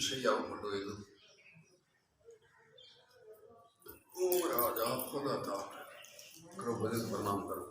शैया पटो ओम राजा खुदा था करो भजन प्रणाम करो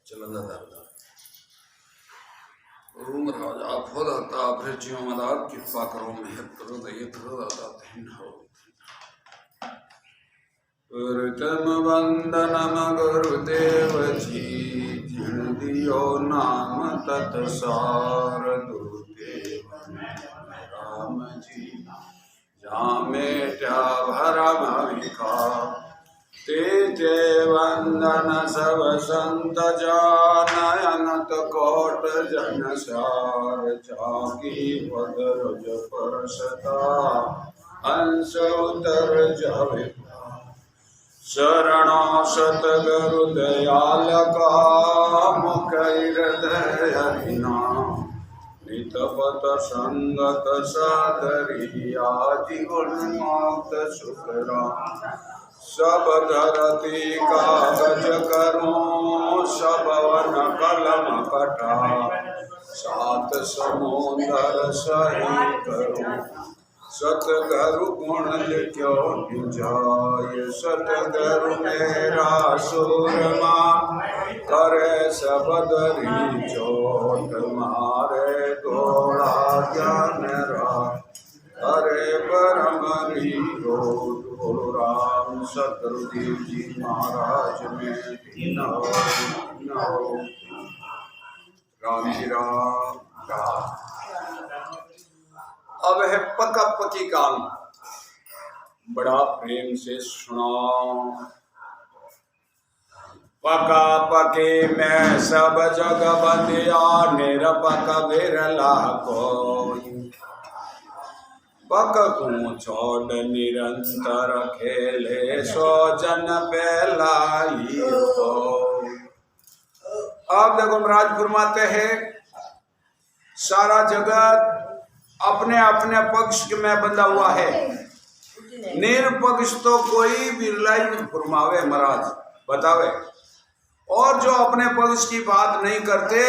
चलना दादा ओम राजा फदाता भृज्यो मदात कृपा करो मेहर करो दया करो दादा धन्य हो गुरुतम वंदनम गुरुदेव जी जिन दियो नाम तत्सार गुरुदेव राम जी जामे त्या भरम विकार तेजे वंदन सब संत जानयनत कोट जन सार जाकी पद रज परसता हंस उतर जावे शरणो सतगुरु दयाल का मुख हृदय हरिना नितपत संगत सादरी आजीवन मात सुखरा सब धरती कागज करूं सब वन कलम कटा सात समुंदर सही करूं सतगुरु गुण लिखो निजाय सतगुरु मेरा सूरमा करे सब दरी चोट मारे गोला ज्ञान हरे परम रो राम सतगुरुदेव जी महाराज में राम जी राम राम। अब है पका पकी काल बड़ा प्रेम से सुनाओ पका पके मैं सब जग बंदिया निरपक बिरला कोई पक को छोड़ निरंतर खेले सो जन पहलाई हो। अब देखो महाराज फरमाते हैं सारा जगत अपने अपने पक्ष में बंधा हुआ है निरपक्ष तो कोई बिरला ही फरमावे महाराज बतावे और जो अपने पक्ष की बात नहीं करते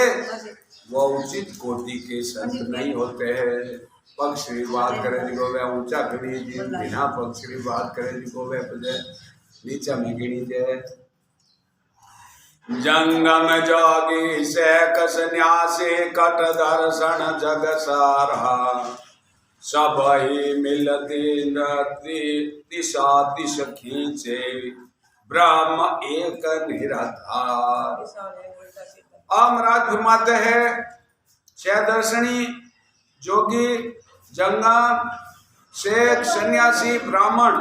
वो उचित कोटि के संत नहीं होते हैं। पक्ष की बात करे जिको वे ऊंचा गिनी जी बिना पक्ष की बात करे जिको वे नीचा में गिनी जाए। जंगम जोगी से कसन्यासी कट दर्शन जग सारा सब ही मिलती दिशा दिश खींचे ब्रह्म एक निराधार। महाराज फरमाते हैं छह दर्शनी जोगी जंगम शेख सन्यासी ब्राह्मण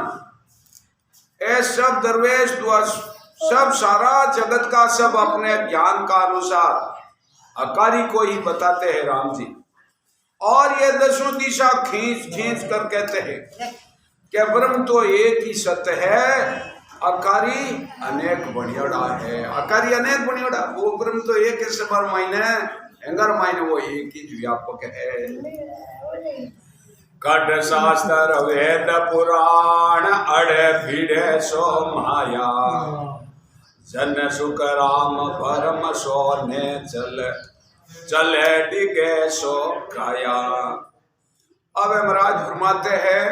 ये सब दरवेश सब सारा जगत का सब अपने ज्ञान का अनुसार अकारी को ही बताते हैं राम जी और ये दसों दिशा खींच खींच कर कहते हैं कि ब्रह्म तो एक ही सत्य है अकारी अनेक बढ़िया है अकारी अनेक बढ़िया वो ब्रह्म तो एक ही सबर मायने एंगर मायने वो एक ही व्यापक है। कट शास्त्र वेद पुराण अड़े भिड़े सो माया जन सुख राम परम सोने चले डिगे सो काया। अब महाराज फरमाते हैं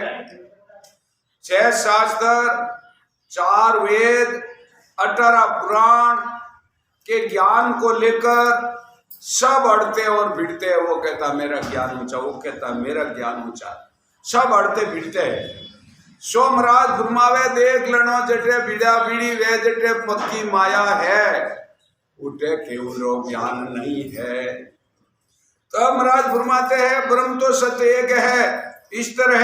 6 शास्त्र, 4 वेद, 18 पुराण के ज्ञान को लेकर सब अड़ते और भिड़ते हैं। वो कहता मेरा ज्ञान ऊंचा, वो कहता मेरा ज्ञान ऊंचा, सब अड़ते भिड़ते हैं। सो महाराज फरमावे देख लनो जटे बीड़ा बीड़ी वे जटे पक्की माया है, उठे केवल ज्ञान नहीं है। तब महाराज फरमाते हैं ब्रह्म तो सत्य एक है। इस तरह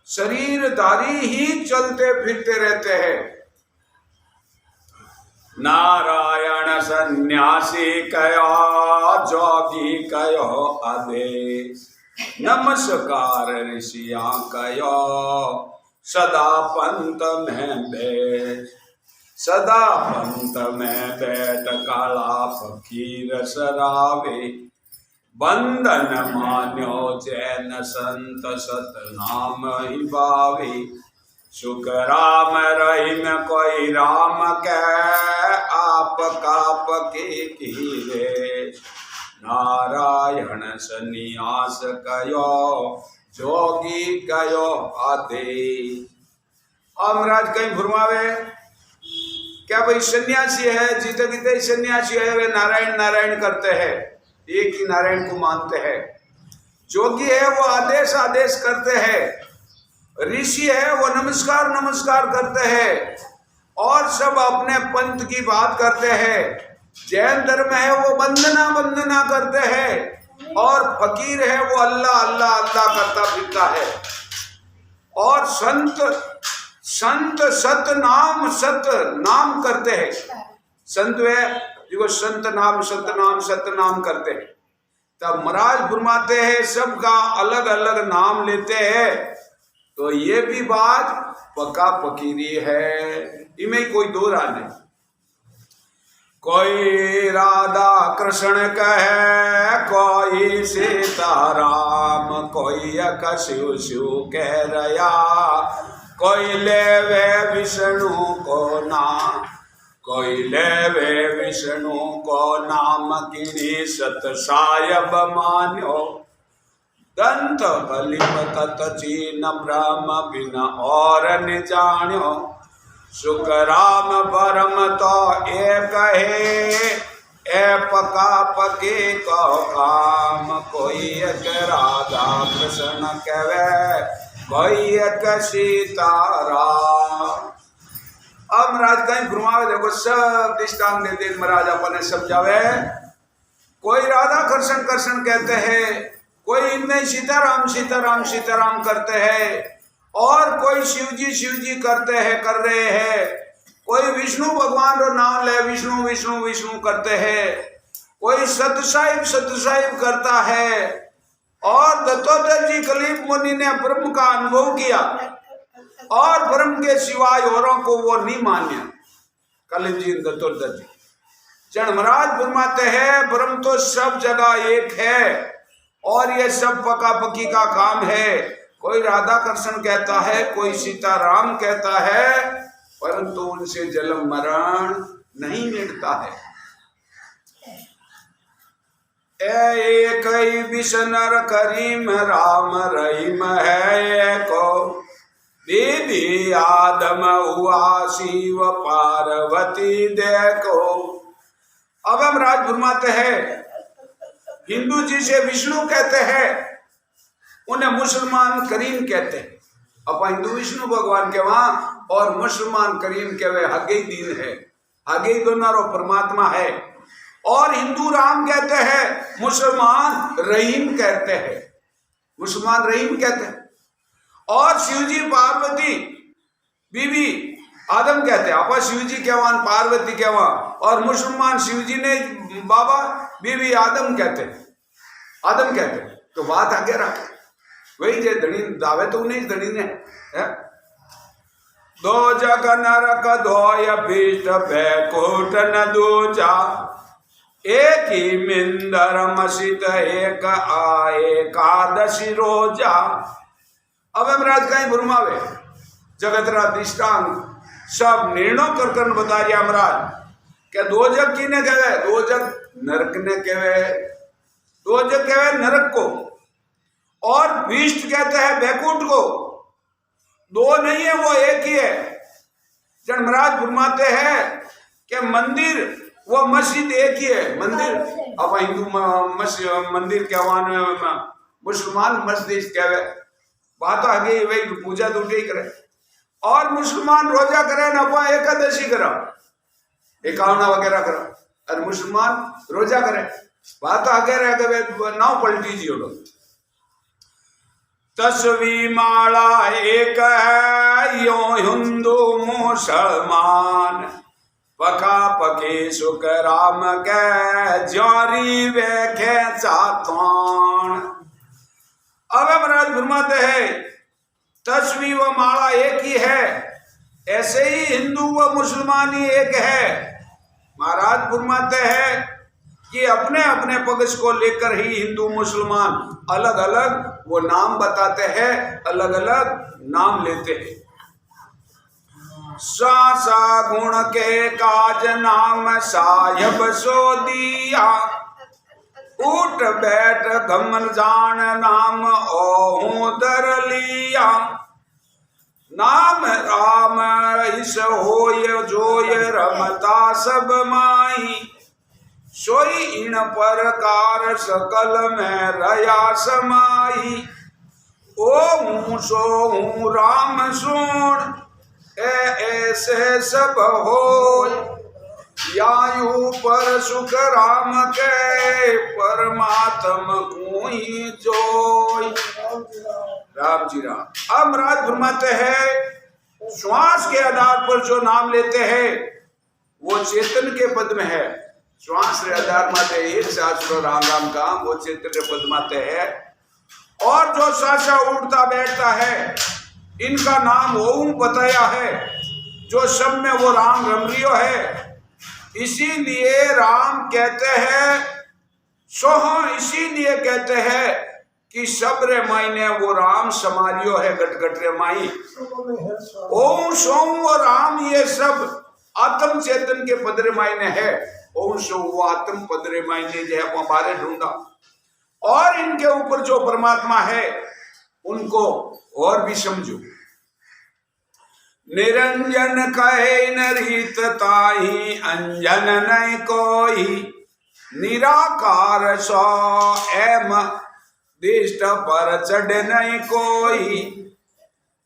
शरीरधारी ही चलते फिरते रहते हैं। नारायण सन्यासी कयो, जोगी कयो आदेश, नमस्कार ऋषिया कयो, सदा पंत में बैठ, सदा पंत में बैठ काला फकीर सरावे, बंधन मान्यो जैन संत सत नाम ही भावे, सुख राम रहीम कोई राम कह, आप काप के कीरे, नारायण सन्यास कयो, जोगी कयो आदे। और महाराज कहीं फरमावे क्या भाई सन्यासी है, जीते जीते सन्यासी है वे नारायण नारायण करते हैं, एक ही नारायण को मानते हैं। जोगी है वो आदेश आदेश करते हैं, ऋषि है वो नमस्कार नमस्कार करते हैं और सब अपने पंथ की बात करते हैं। जैन धर्म है वो वंदना वंदना करते हैं और फकीर है वो अल्लाह अल्लाह अल्लाह करता फिरता है। और संत संत सत नाम करते हैं। संत वे जो संत नाम सत नाम करते हैं। तब महाराज फरमाते हैं सबका अलग अलग नाम लेते हैं, तो ये भी बात पक्का फकीरी है, इनमें कोई दो राय नहीं। कोई राधा कृष्ण कहे, कोई सीताराम, कोई शिव शिव कह रया, कोई लेवे विष्णु को नाम, कोई लेवे विष्णु को नाम, किनी सत सायब मान्यो, दंत कलिप तत चीन ब्रह्म बिन और न जान्यो, सुख राम परम तो एक है, ए पका पके को काम, कोई एक राधा कृष्ण कहवे, कोई एक सीताराम। अब महाराज कहीं घुमावे देखो सब दृष्टांत देते महाराज अपने समझावे। कोई राधा कृष्ण कृष्ण कहते हैं, कोई इनमें सीताराम सीताराम सीताराम करते हैं, और कोई शिव जी करते हैं कर रहे हैं, कोई विष्णु भगवान रो नाम ले विष्णु विष्णु विष्णु करते हैं, कोई सतसाहिब करता है। और दत्तोदर जी कलीप मुनि ने ब्रह्म का अनुभव किया और ब्रह्म के सिवाय औरों को वो नहीं मान्या। कलीप जी दत्तोदर जी जन महाराज फरमाते हैं ब्रह्म तो सब जगह एक है और ये सब पका पकी का काम है। कोई राधा कृष्ण कहता है, कोई सीताराम कहता है, परंतु उनसे जन्म मरण नहीं मिटता है। एक ही विष्णु करीम राम रहीम है को, दीदी आदम हुआ शिव पार्वती देखो। अब हम राज फरमाते हैं हिंदू जी से विष्णु कहते हैं, उन्हें मुसलमान करीम कहते हैं। अब हिंदू विष्णु भगवान के वहां और मुसलमान करीम के वे आगे ही दिन है, आगे ही दोनों परमात्मा है। और हिंदू राम कहते हैं, मुसलमान रहीम कहते हैं, मुसलमान रहीम कहते हैं। और शिवजी पार्वती बीबी आदम कहते हैं, आपा शिवजी कहवान पार्वती कहवान, और मुसलमान शिवजी ने बाबा बीबी आदम कहते हैं। तो बात आगे रखे वही जे धनी दावे तो उन्हीं धनी ने है। दो जग नरक धोय भीष्ट बैकुंठ न दूजा, एक ही मिंदर मसित एक एकादशी रोजा। अब महाराज कहीं बुरमावे जगतरा दृष्टांत सब निर्णय कर बता दिया महाराज। क्या दो जग की ने कहे, दो जग नरक ने कहे, दो जग कहे नरक को, और भीष्ट कहते हैं बैकुंठ को। दो नहीं है, वो एक ही है। धर्मराज फरमाते हैं कि मंदिर वो मस्जिद एक ही है। मंदिर अब हिंदू मंदिर कहवा, मुसलमान मस्जिद कहवे, बात आगे वही पूजा तो उठे करे। और मुसलमान रोजा करे ना, अपा एकादशी करा, एकावना वगैरह करा, और मुसलमान रोजा करे, बात आगे रह गए नाव पलटी जी। तस्वी माला एक है यो हिंदू मुसलमान, पका पके सुख राम के जारी वे चातौन। अब महाराज फरमाते हैं तस्वी व माला एक ही है, ऐसे ही हिंदू व मुसलमान ही एक है। महाराज फरमाते हैं कि अपने अपने पक्ष को लेकर ही हिंदू मुसलमान अलग अलग वो नाम बताते हैं, अलग अलग नाम लेते हैं। सा गुण के काज नाम साहिब सो दिया, उठ बैठ गमन जान नाम ओहू दर लिया। नाम राम ईस होय जोय रमता सब माई, सोई इन प्रकार सकल में रया समाई। ओहू सो हूँ राम सुन ऐसे सब होय, यायु पर सुख राम के परमात्म को ही जोय। राम जी राम। अब महाराज फरमाते हैं श्वास के आधार पर जो नाम लेते हैं वो चेतन के पद में है। श्वास के आधार माते एक शास्त्र राम राम का वो चेतन के पद माते है। और जो सासा उठता बैठता है इनका नाम ओम बताया है, जो सब में वो राम रमरियो है। इसीलिए राम कहते हैं सोह, इसीलिए कहते हैं कि सबरे मायने वो राम समारियो है गट रे माई। ओम सोम वो राम ये सब आत्म चेतन के पदरे मायने है। ओम सो वो आत्म पदरे मायने जो है वो बारे ढूंढा। और इनके ऊपर जो परमात्मा है उनको और भी समझो। निरंजन कहे न रीत ताही, अंजन नहीं कोई, निराकार सो एम दिष्ट पर चढ़ नहीं कोई।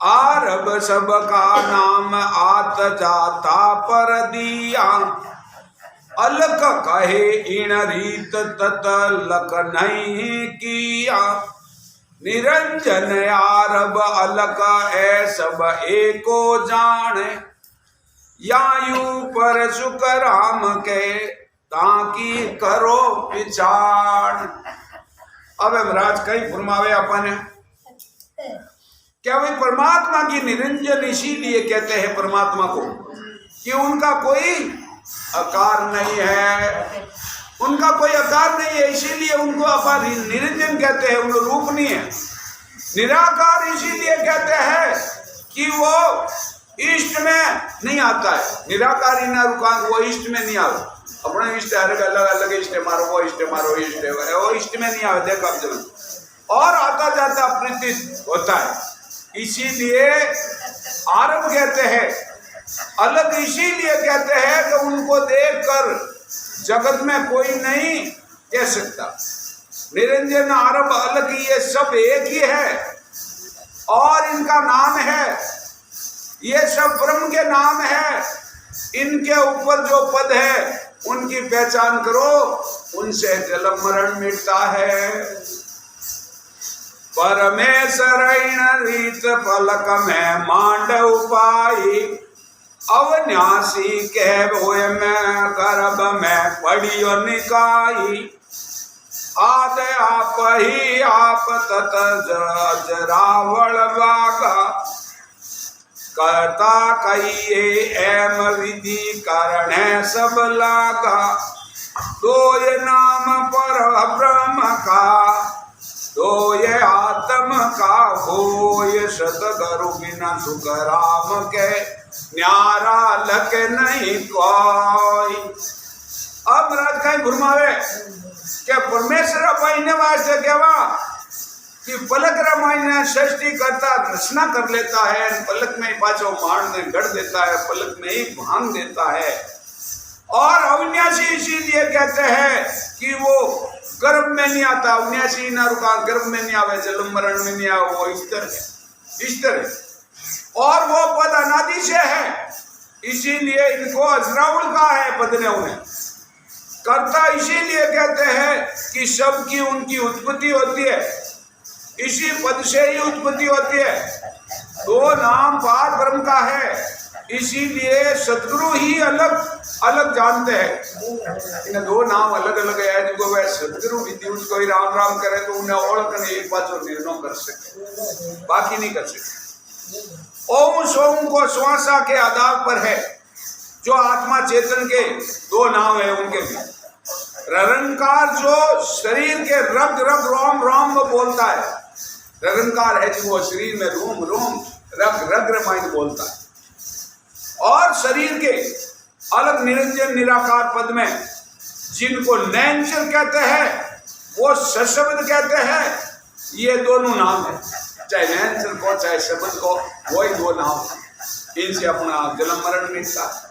आरब सब का नाम आत जाता पर दिया, अलक कहे इन रीत तत लक नहीं किया। निरंजन आरब अलक ऐ सब एको जाने, यायु पर सुख राम के ताकि करो विचार। अब महाराज कहीं फरमावे अपन क्या भाई परमात्मा की निरंजन इसीलिए कहते हैं परमात्मा को कि उनका कोई आकार नहीं है, उनका कोई आकार नहीं है, इसीलिए उनको अपन निरंजन कहते हैं। उनका रूप नहीं है। निराकार इसीलिए कहते हैं कि वो इष्ट में नहीं आता है। निराकार वो इष्ट में नहीं आता। अपने इष्ट अलग अलग इष्ट मारो, वो इष्ट मारो, इष्ट वो इष्ट में नहीं आवे। देखो अब जब और आता जाता प्रतीत होता है। इसीलिए आरब कहते हैं, अलग इसीलिए कहते हैं कि उनको देखकर जगत में कोई नहीं कह सकता। निरंजन आरब अलग, ये सब एक ही है और इनका नाम है, ये सब ब्रह्म के नाम है। इनके ऊपर जो पद है उनकी पहचान करो, उनसे जन्म मरण मिटता है। परमेश्वर रीत फलक में मांडव पाई, अवन्यासी कह होय में गर्भ में पड़ियो निकाई। आद आप ही आप तत रावण वागा, करता कहिए एम विधि कारण है सब लागा। दो ये नाम पर ब्रह्म का, दो ये आत्म का हो, ये सतगुरु बिना सुख राम के न्यारा लग नहीं कोई। अब महाराज कहीं घुमावे क्या परमेश्वर अपने वास्ते कहवा कि पलक रामायण सृष्टि करता रचना कर लेता है, पलक में ही पाचो मार ने गढ़ देता है, पलक में ही भांग देता है। और अविनाशी इसीलिए कहते हैं कि वो गर्भ में नहीं आता, अविनाशी ना रुका गर्भ में नहीं आवे, जन्म मरण में नहीं आवे, वो ईश्वर है और वो पद अनादि से है, इसीलिए इनको अजराउल का है पद ने उन्हें करता। इसीलिए कहते हैं कि सबकी उनकी उत्पत्ति होती है, इसी पद से ही उत्पत्ति होती है। दो नाम पाद ब्रह्म का है, इसीलिए सदगुरु ही अलग अलग जानते हैं। इन दो नाम अलग अलग है, जिनको वह सदगुरु विधि उसको ही राम राम करे तो उन्हें ओळखने एक बात जो निर्णय कर सके, बाकी नहीं कर सके। ओम सोम को श्वासा के आधार पर है, जो आत्मा चेतन के दो नाम है उनके भी। ररंकार जो शरीर के रग रग रोम रोम में बोलता है, ररंकार है जो शरीर में रोम रोम रग रग रमायण बोलता है। और शरीर के अलग निरंजन निराकार पद में जिनको नैनचर कहते हैं, वो सशब्द कहते हैं, ये दोनों नाम है, चाहे नैनचर को चाहे शब्द को, वही दो नाम, इनसे अपना जन्म मरण मिलता है।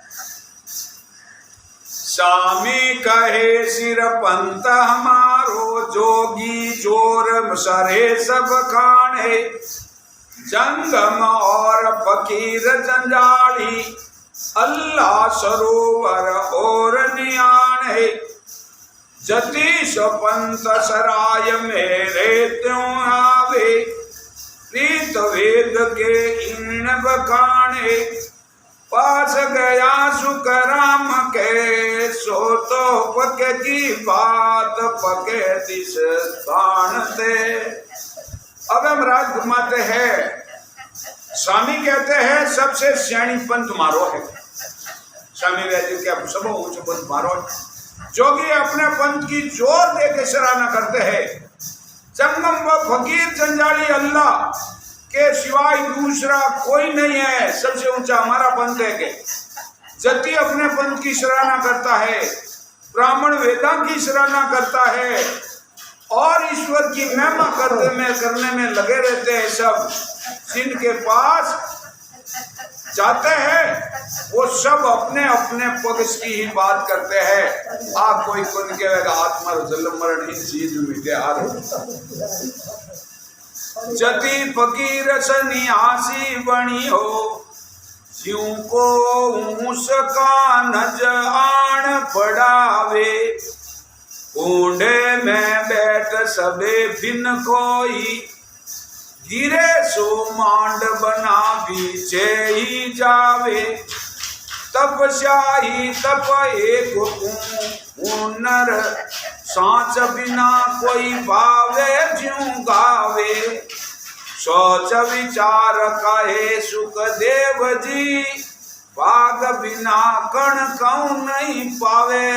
स्वामी कहे सिर पंत हमारो, जोगी जोर सरे सब खाने, जंगम और फकीर जंजाली, अल्लाह सरोवर और नियाणे, जतीश पंत सराय मेरे त्यों आवे, प्रीत वेद के इन बखाने, पास गया सुख राम के, सो तो पके की बात पके दिस स्थान ते। अब हम राज घुमाते हैं, स्वामी कहते हैं सबसे श्याणी पंथ मारो है, स्वामी कहते क्या सब ऊंचे पंथ मारो, जोगी अपने पंथ की जोर दे के सराहना करते हैं। जंगम व फकीर जंजाली अल्लाह के सिवाय दूसरा कोई नहीं है, सबसे ऊंचा हमारा पंथ है। के जति अपने पंथ की सराहना करता है, ब्राह्मण वेदा की सराहना करता है और ईश्वर की महिमा करने में लगे रहते हैं। सब जिनके पास जाते हैं वो सब अपने अपने पक्ष की ही बात करते हैं। आप कोई कौन कहेगा आत्मा जन्म मरण इस चीज में क्या जति फकीर सन्यासी बनी हो, ज्यों को उसका नज आण पड़ावे, ऊंडे में बैठ सबे बिन कोई, गिरे सो मांड बना पीछे ही जावे, तपस्याही तप एक हुनर, सांच बिना कोई भावे ज्यों गावे, सोच विचार कहे सुख देव जी, भाग बिना कण कौन नहीं पावे।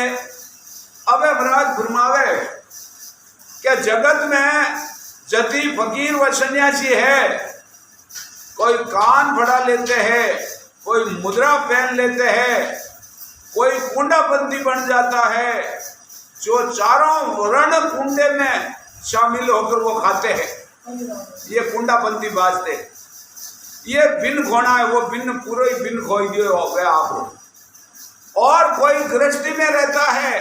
अबे महाराज फरमावे क्या जगत में जति फकीर व सन्यासी है, कोई कान बढ़ा लेते हैं, कोई मुद्रा पहन लेते हैं, कोई कुंडाबंदी बन जाता है, जो चारों वर्ण कुंडे में शामिल होकर वो खाते हैं, ये कुंडाबंदी बाजते। ये बिन खोना है, वो बिन पूरे ही बिन खोई दिए हो गया आप। और कोई गृहस्थी में रहता है,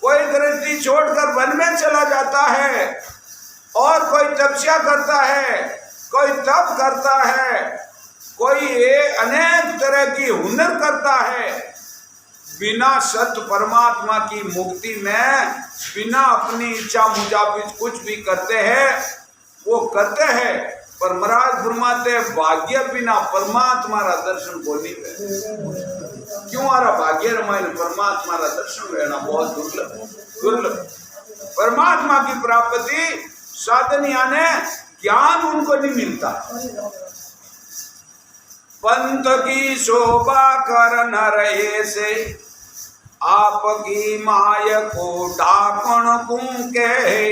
कोई गृहस्थी छोड़कर वन में चला जाता है, और कोई तपस्या करता है, कोई तप करता है, कोई अनेक तरह की हुनर करता है। बिना सत्य परमात्मा की मुक्ति में बिना अपनी इच्छा मुताबिक कुछ भी करते हैं, वो करते हैं, पर महाराज फरमाते भाग्य बिना परमात्मा का दर्शन को नहीं है। क्यों आ रहा भाग्य रामायण परमात्मा का दर्शन रहना बहुत दुर्लभ। परमात्मा की प्राप्ति साधन यानी ज्ञान उनको नहीं मिलता। पंथ की शोभा कर न रहे से, आपकी माय को ढाकण कूं कहे,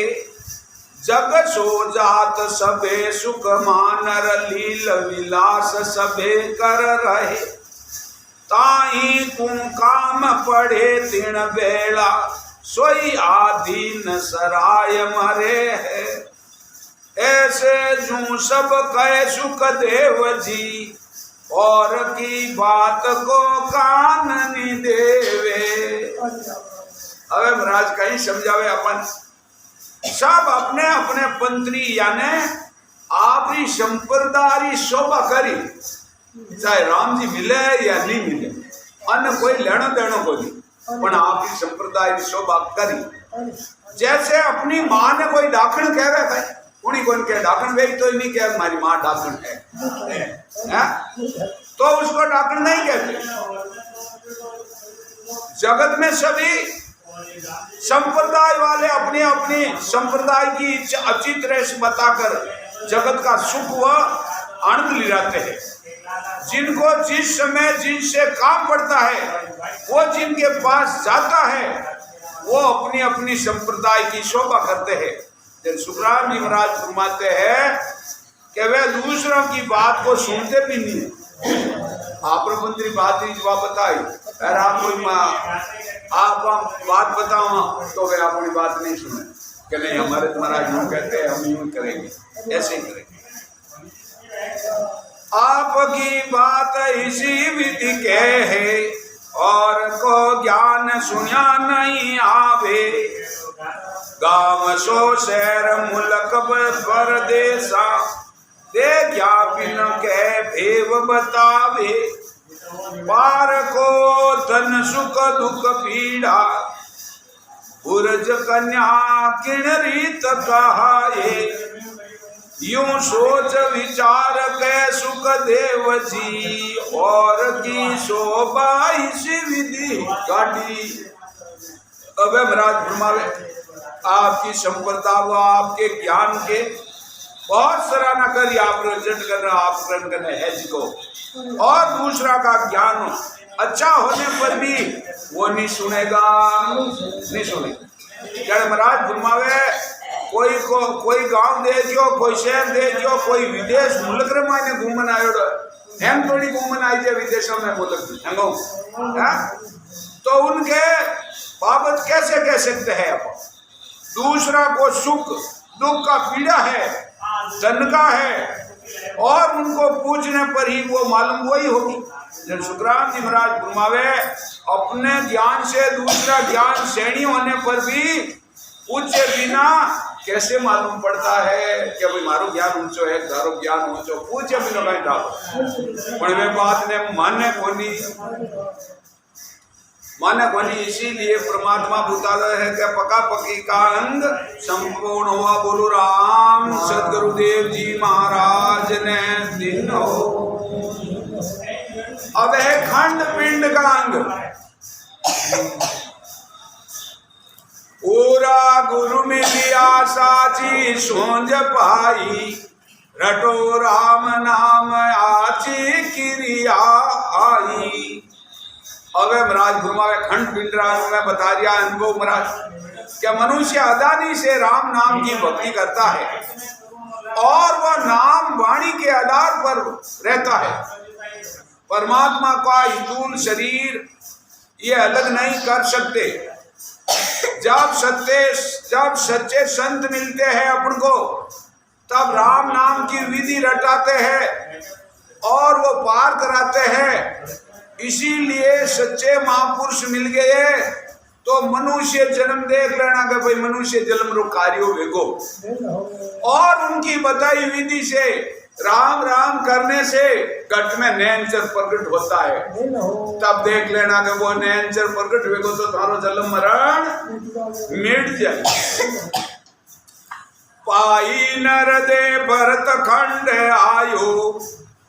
जग सो जात सबे सुख मानर, लील विलास सबे कर रहे, ताई कुं काम पढ़े तिण बेला, सोई आधीन सराय मरे है। ऐसे जू सब कहे सुखदेव जी, और की बात को कान नहीं देवे। હવે महाराज कहीं समझावे अपन सब अपने अपने पंत्री यानी आपरी संप्रदाय शोभा करी, चाहे राम जी मिले या नहीं मिले, अन्य कोई लेनो देनो को नहीं, पर आपकी संप्रदाय की शोभा करी। जैसे अपनी माँ ने कोई डाकण कहवे भाई, उन्हीं को इनके डाकण वे तो नहीं कह हमारी माँ डाकण है, तो उसको डाकण नहीं कहते। जगत में सभी संप्रदाय वाले अपनी अपनी संप्रदाय की अच्छी तरह से बताकर जगत का सुख व आनंद ले जाते हैं। जिनको जिस समय जिनसे काम पड़ता है वो जिनके पास जाता है वो अपनी अपनी संप्रदाय की शोभा करते हैं। जब सुखराम जी महाराज फरमाते हैं कि वे दूसरों की बात को सुनते भी नहीं। आपने मंत्री बात ही जवाब बताई, अरे आप कोई आप बात बताओ तो वे अपनी बात नहीं सुने कि नहीं हमारे महाराज यूं कहते हैं हम यूं करेंगे, ऐसे ही करेंगे। आपकी बात इसी विधि के है और को ज्ञान सुना नहीं आवे। गांव सो शहर मुल्क परदेसा देखा बिन के भेव बतावे। पार को धन सुख दुख पीड़ा बुरज कन्या किण रीत कहाए। यूं सोच विचार के सुख देव जी और की शोभा इसी विधि काटी। अबे महाराज फरमावे आपकी संपदा व आपके ज्ञान के बहुत सराहना करी, आप रिजल्ट कर रहे आप ग्रहण करने है जी को, और दूसरा का ज्ञान अच्छा होने पर भी वो नहीं सुनेगा, नहीं सुनेगा। जब महाराज फरमावे कोई गांव दे दियो, कोई शहर दे दियो, कोई विदेश मुल्क रे माने घूमन आयो, हम थोड़ी घूमन आई जे विदेशों में मुल्क हंगो, तो उनके बाबत कैसे कह सकते हैं आप। दूसरा को सुख दुख का पीड़ा है, धन का है, और उनको पूछने पर ही वो मालूम वही होगी। जब सुखराम जी महाराज फरमावे अपने ज्ञान से दूसरा ज्ञान श्रेणी होने पर भी पूछे बिना कैसे मालूम पड़ता है कि भाई मारो ज्ञान ऊंचो है, तारो ज्ञान ऊंचो, पूछे बिना कहीं डालो पर वे बात ने माने कोनी। इसीलिए परमात्मा बताता है कि पका पकी का अंग संपूर्ण हुआ। बोलो राम सदगुरुदेव जी महाराज ने दिन हो। अब है खंड पिंड का अंग। पूरा गुरु मिलिया साची सोंज पाई, रटो राम नाम आची क्रिया आई। अब महाराज फरमावे खंड पिंड में बता दिया अनुभव महाराज क्या मनुष्य अदानी से राम नाम की भक्ति करता है और वह नाम वाणी के आधार पर रहता है। परमात्मा का स्थूल शरीर ये अलग नहीं कर सकते। जब सच्चे संत मिलते हैं अपन को तब राम नाम की विधि रटाते हैं और वो पार कराते हैं। इसीलिए सच्चे महापुरुष मिल गए तो मनुष्य जन्म देख लेना कि भाई मनुष्य जन्म रो कार्यो वेगो, और उनकी बताई विधि से राम राम करने से घट में नैनचर प्रकट होता है। तब देख लेना कि वो नैनचर प्रकट वेगो तो थारो जन्म मरण मिट जाए। पाई नर दे भरत खंड आयो,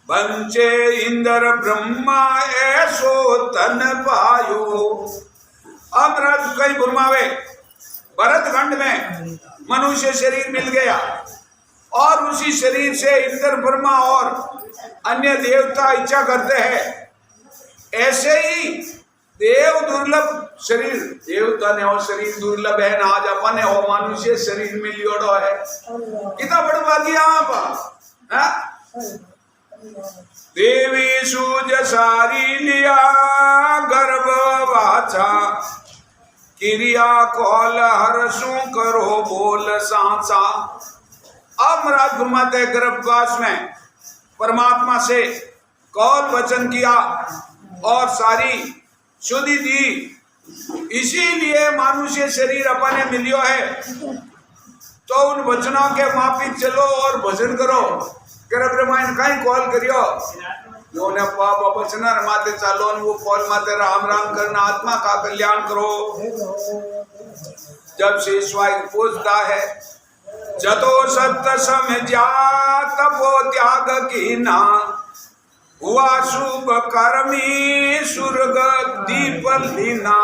बंचे इंद्र ब्रह्मा ऐसो तन पायो। अब कई फरमावे भरत खंड में मनुष्य शरीर मिल गया और उसी शरीर से इंद्र ब्रह्मा और अन्य देवता इच्छा करते हैं। ऐसे ही देव दुर्लभ शरीर, देवता ने और शरीर दुर्लभ है ना, आज अपन ने वो मनुष्य शरीर में लियोड़ो है। कितना बड़भागी आप देवी सूज सारी लिया गर्भ वाचा, क्रिया कौल हरसू करो बोल सांसा। अब महाराज फरमाते गर्भवास में परमात्मा से कौल वचन किया और सारी शुद्धि दी, इसीलिए मनुष्य शरीर अपने मिलियो है। तो उन वचनों के माफिक चलो और भजन करो। ब्रह्मांड कहीं कॉल करियो ने पाप वचन माते चालो, वो कॉल माते राम राम करना, आत्मा का कल्याण करो। जब से स्वाय पूछता है जतो सत्य समझा तबो त्याग की ना, हुआ शुभ कर्मी स्वर्ग दीप लीना।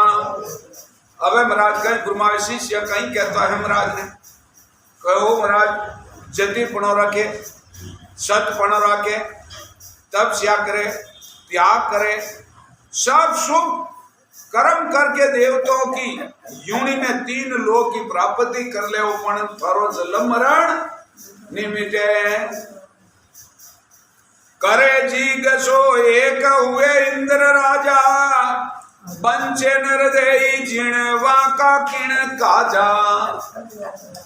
अब महाराज कहीं गुरुमावे शिष्य कहीं कहता है महाराज ने कहो महाराज जति पणो रखे सत पणो रखे तब क्या करे त्याग करे, सब शुभ कर्म करके देवताओं की यूनि में 3 लोक की प्राप्ति कर ले, पण थारो जन्म मरण निमिटे। करे जी गसो एक हुए इंद्र राजा, बंचे नर देई जिणवा का किण काजा।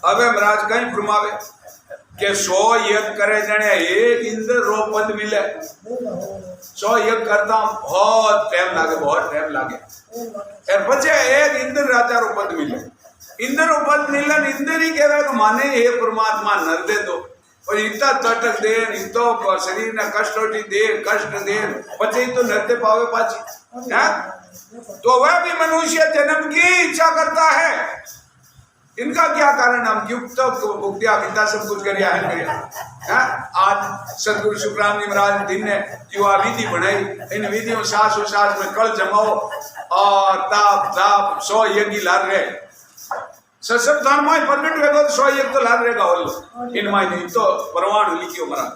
अबे महाराज कहीं फरमावे के 100 यज्ञ करे जने एक इंद्र रो पद मिले। 100 यज्ञ करता बहुत टाइम लागे, बहुत टाइम लागे, और बचे एक इंद्र राजा रो पद मिले। इंद्र रो पद मिलन इंद्र ही कहवे माने हे परमात्मा नर दे दो, और इतना तटक दे इतो शरीर ने कष्ट दे बचे तो नरते पावे पाची है। तो वह भी मनुष्य जन्म की इच्छा करता है। इनका क्या कारण, हम युक्त भुक्तिया पिता सब कुछ करिया है। आज सदगुरु सुखराम जी महाराज दिन ने युवा विधि बनाई, इन विधियों सास में कल जमाओ और ताप 100 यज्ञ लाग रहे सब धन माय प्रकट वेगो 100 यज्ञ तो लाग रहेगा होल इन माय नहीं तो परवान लिखियो महाराज।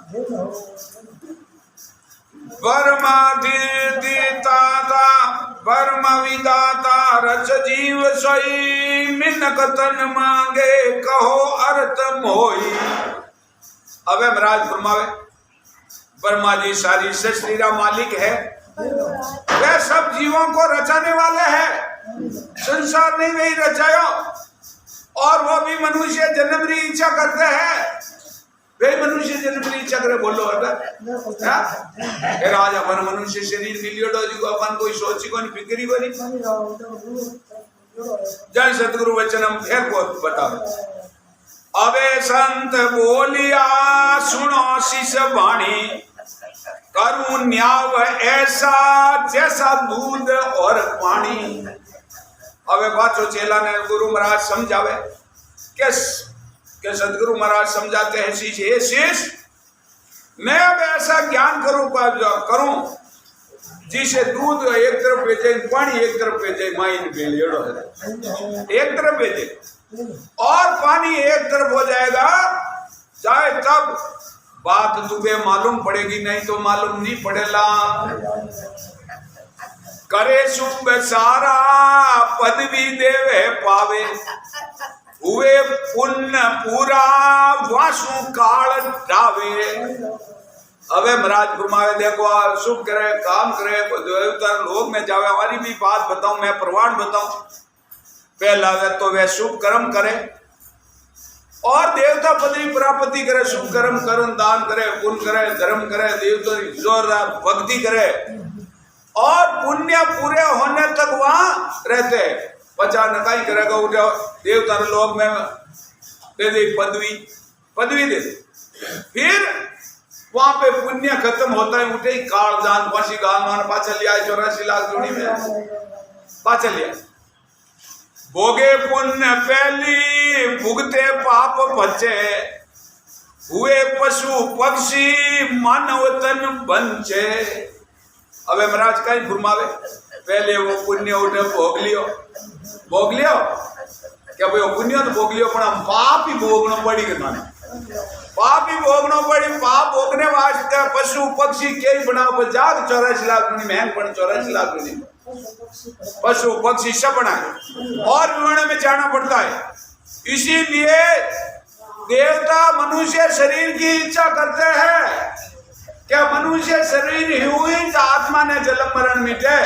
वर्मा दीता वर्म विदाता रच जीव सोई, मिनक तन मांगे कहो अर्थ मोई। अबे महाराज फरमावे वर्मा जी सारी सृष्टि का मालिक है, वे सब जीवों को रचाने वाले हैं। संसार नहीं वही रचायो, और वो भी मनुष्य जन्म की इच्छा करते हैं। वे मनुष्य जन्म की इच्छा करे बोलो राज अपन मनुष्य शरीर मिलियो जी को अपन कोई सोची को नहीं फिक्री को नहीं। जय सतगुरु वचन हम फिर को बताओ। अबे संत बोलिया सुनो शिष वाणी, करूं न्याव ऐसा जैसा दूध और पानी। अबे बाचो चेला ने गुरु महाराज समझावे के सदगुरु महाराज समझाते हैं शीश हे शीश मैं अब ऐसा ज्ञान करूं जिसे दूध एक तरफ भेजे पानी एक तरफ भेजे माइन बेलियो एक तरफ भेजे और पानी एक तरफ हो जाएगा, चाहे तब बात तुम्हें मालूम पड़ेगी नहीं तो मालूम नहीं पड़ेगा। करे शुभ सारा पदवी देवे पावे, हुए पुण्य पूरा वासु काल डावे। अबे महाराज फरमावे देखो शुभ करे काम करे देवता लोग में जावे। हमारी भी बात बताऊं मैं प्रमाण बताऊं। पहला तो वे शुभ कर्म करे और देवता पदवी प्राप्ति करे। शुभ कर्म करन दान करे पुण्य करे धर्म करे देवता जोरदार भक्ति करे और पुण्य पूरे होने तक वहां रहते। बचा नकाई करेगा उठे देवता लोग में दे दे पदवी दे दे, फिर वहां पे पुण्य खत्म होता है उठे ही काल दान फांसी गाल पाचल लिया 84 लाख जोड़ी में पाचल लिया। भोगे पुण्य पहली भुगते पाप बचे, हुए पशु पक्षी मानव तन बंचे। अबे महाराज कहीं फरमावे पहले वो पुण्य उठे भोग लियो क्या भाई पुण्य तो भोग लियो, पर हम पाप ही भोगना पड़ी के माने पाप ही भोगना पड़ी। पाप भोगने वास्ते पशु पक्षी के ही बनाओ जाग 84 लाख महंग पड़ 84 लाख पशु पक्षी सब बनाए और विवरण में जाना पड़ता है। इसीलिए देवता मनुष्य शरीर की इच्छा करते हैं क्या मनुष्य शरीर ही तो आत्मा ने जन्म मरण मिटे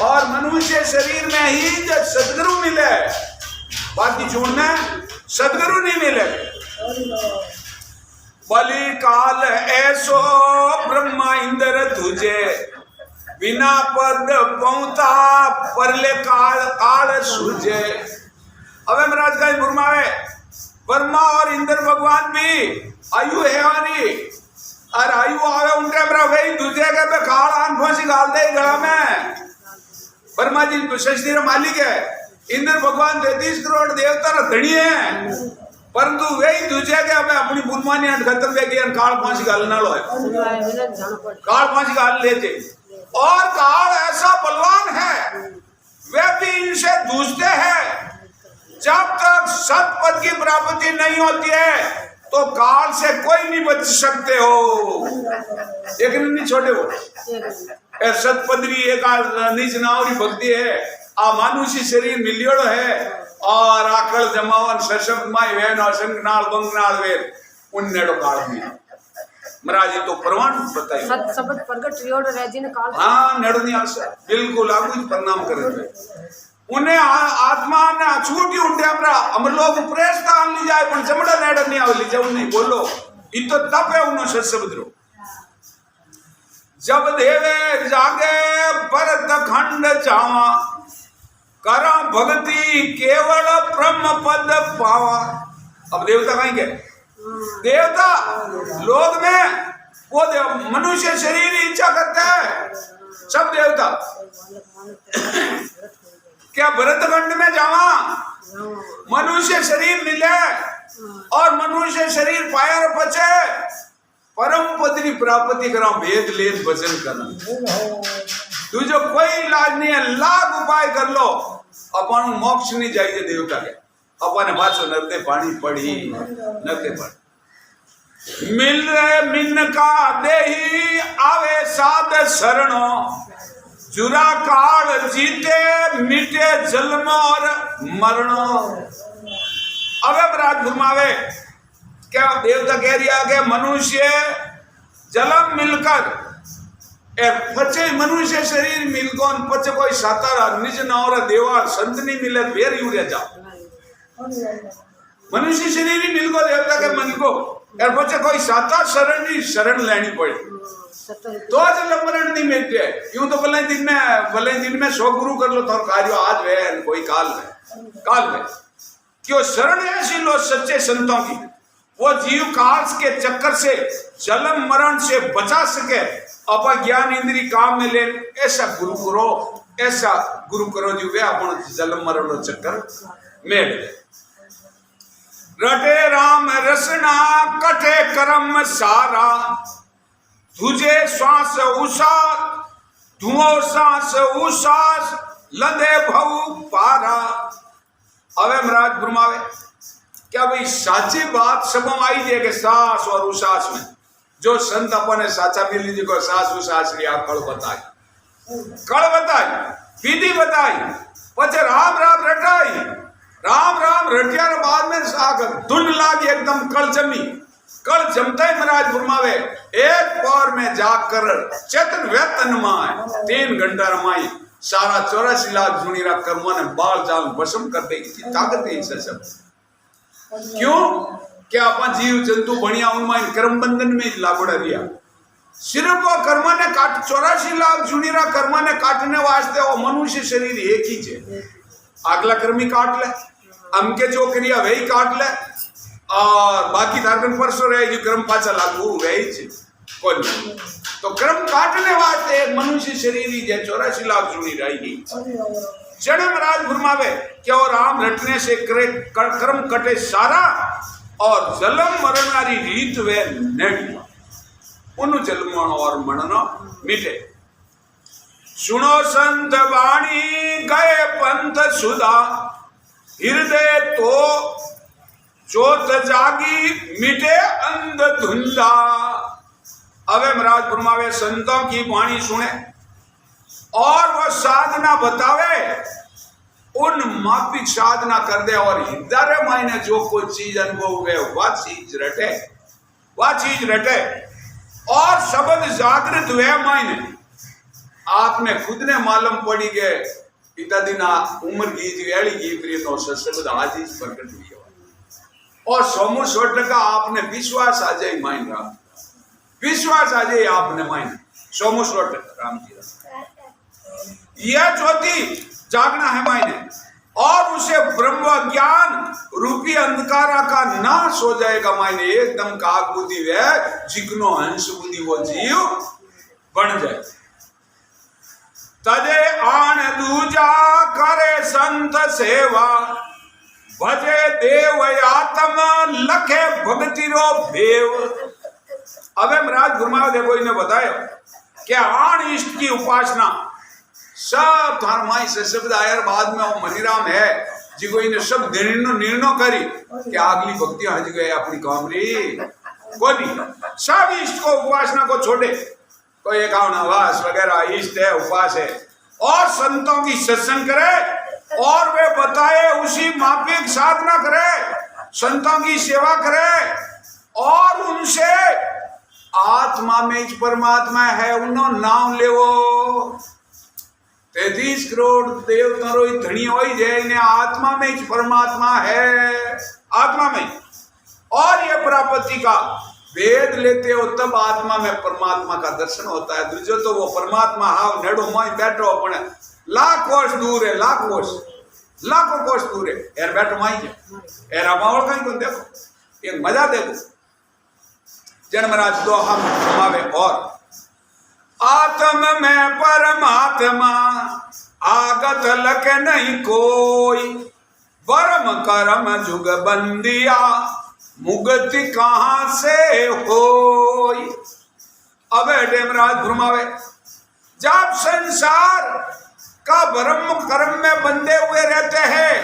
और मनुष्य शरीर में ही जब सदगुरु मिले, बाकी छोड़ना सदगुरु नहीं मिले। बलि काल ऐसो ब्रह्मा इंद्र तुझे बिना पद पहुंचा परले काल काल सूझे। अबे महाराज का बुरमावे ब्रह्मा और इंद्र भगवान भी आयु है वाली और आयु आवे उनके बरा वही दूसरे के पे काल आन फांसी गाल दे गला में। ब्रह्मा जी सृष्टि रे मालिक है, इंद्र भगवान 33 करोड़ देवता रा धनी है, परंतु वही दूसरे के अब अपनी बुनमानी अंड खत्म दे गया काल फांसी गाल ना लो है, काल फांसी गाल ले जे। और काल ऐसा बलवान है वे भी इनसे जूझते हैं। जब तक सतपद की प्राप्ति नहीं होती है तो काल से कोई नहीं बच सकते हो। एक नहीं छोटे हो सतपदरी एक नीच नावरी भक्ति है आ मानुषी शरीर मिलियोड़ो है और आकल जमावन सशब्द माय वेन और संग नाल बंग नाल वेर उन्नेड़ो काल में महाराज तो प्रमाण बताइए सत शब्द प्रगट रियोड़ रेजिन काल हाँ नेड़नी आशा बिल्कुल आगु प्रणाम करे उन्हें आत्मा ने छूटी उठे हमरा अमर लोग प्रेस तान ली जाए पण जमड़ा नेड़ नहीं आवे ली जाऊ नहीं बोलो इतो तप है उनो शब्द रो। जब देवे जागे भरत खंड जावा करा भक्ति केवल ब्रह्म पद पावा। अब देवता कहीं गए देवता लोग में वो मनुष्य शरीर की इच्छा करता है सब देवता क्या भरतखंड में जावा मनुष्य शरीर मिले और मनुष्य शरीर पाया पचे परम पदनी प्राप्ति करा भेद लेन भजन करना तुझे कोई इलाज नहीं है लाख उपाय कर लो अपन मोक्ष नहीं चाहिए देवता के अपन बाचो नरते पानी पड़ी नरते पड़ी मिल रहे मिन का देही आवे साध शरणो जुरा काल जीते मिटे जन्म और मरण। अबे बरात घुमावे क्या देवता कह दिया कि मनुष्य जलम मिलकर पचे मनुष्य शरीर मिलको पचे कोई सातारा निज नौर देवा संत नहीं मिले वेर यूरिया जा मनुष्य शरीर ही मिलको देवता के मन को यार पचे कोई साता शरण नहीं शरण लेनी पड़ी तो जल मरण नहीं मिलते यूं तो भले दिन में 100 गुरु कर लो तो कार्य आज वे कोई काल में क्यों शरण ऐसी लो सच्चे संतों की वो जीव काल के चक्कर से जन्म मरण से बचा सके अपन ज्ञान इंद्री काम में ले ऐसा गुरु करो जी वे अपन जन्म मरण चक्कर में रटे राम रसना कटे कर्म सारा तुझे श्वास उसास धुओं सांस उसास लदे भव पारा। अवे महाराज ब्रह्मावे क्या भाई साची बात सब आई दे के सांस और उसास में जो संत अपने साचा मिल लीजिए को सांस उसास लिया कल बताई विधि बताई पचे राम राम रटाई राम राम रटिया बाद में सागर धुन लागी एकदम कल जमता ही महाराज बुरमावे एक पौर में जाकर चेतन वेतन माए 3 घंटा रमाई सारा 84 लाख जुनीरा कर्मों ने बाल जाल भस्म कर देगी थी ताकत है इनसे सब क्यों क्या अपन जीव जंतु बढ़िया उनमें कर्म बंधन में लागोड़ा दिया सिर्फ वो कर्म ने काट 84 लाख जुनीरा कर्म ने काटने वास्ते वो मनुष्य शरीर एक ही है अगला कर्मी काट ले हमके जो क्रिया वही काट ले और बाकी धार्मिक परसों रहे जो कर्म पाचा लागू वही कौन तो कर्म काटने वास्ते एक मनुष्य शरीर ही 84 लाख जुनी रहेगी जड़ महाराज फरमावे क्या और राम रटने से कर्म कटे सारा और जलम मरणारी रीत वे नहीं उन जलमण और मरण मिटे। सुनो संत वाणी गए पंथ सुधा हृदय तो चोत जागी मिटे अंध धुंधा। अवे महाराज फरमावे संतों की वाणी सुने और वह साधना बतावे उन मापिक साधना कर दे और हृदय मायने जो कोई चीज अनुभव हुए वह चीज रटे और शब्द जागृत हुए मायने आप में खुद ने मालूम पड़ी गए इतना दिन उम्र की वेड़ी की प्रिय शब्द आज ही प्रकट हुई और 100% आपने विश्वास आ जाए माइन राम, विश्वास आ जाए आपने माइन 100% राम जी। यह ज्योति जागना है मायने, और उसे ब्रह्म ज्ञान रूपी अंधकारा का नाश हो जाएगा मायने। एकदम काग बुद्धि है जिग्नो हंस बुद्धि वो जीव बन जाए। तजे आन दूजा करे संत सेवा, भजे देव आत्म लखे भक्ति रो भेव। अबे महाराज गुरुमाव देखो इन्हें बताया कि आन इष्ट की उपासना सब धर्माई से शब्द आयर बाद में वो मनीराम है जिको इन्हें सब निर्णय करी कि अगली भक्ति हज गए अपनी कामरी को नहीं। सब इष्ट को उपासना को छोड़े, कोई एकावनावास वगैरह इष्ट है उपवास है, और संतों की सत्संग करे और वे बताए उसी माफिक साधना करे, संतों की सेवा करे और उनसे आत्मा में परमात्मा है उन्हों नाम ले। वो 33 करोड़ देवतारों धनी हो जाए इन्हें आत्मा में परमात्मा है, आत्मा में। और ये प्राप्ति का वेद लेते हो तब आत्मा में परमात्मा का दर्शन होता है। दूसरे तो वो परमात्मा हाव नेड़ो माई बैठो अपने लाख कोष दूर है, लाख कोष लाखों कोष दूर है, यार बैठो माई है यार माहौल कहीं तो देखो एक मजा देखो। जन्मराज दो हम समावे और आत्म में परमात्मा आगत लक नहीं कोई, वर्म कर्म जुग बंदिया मुक्ति कहां से होई। अब डेमराज भ्रमावे जब संसार का भ्रम कर्म में बंधे हुए रहते हैं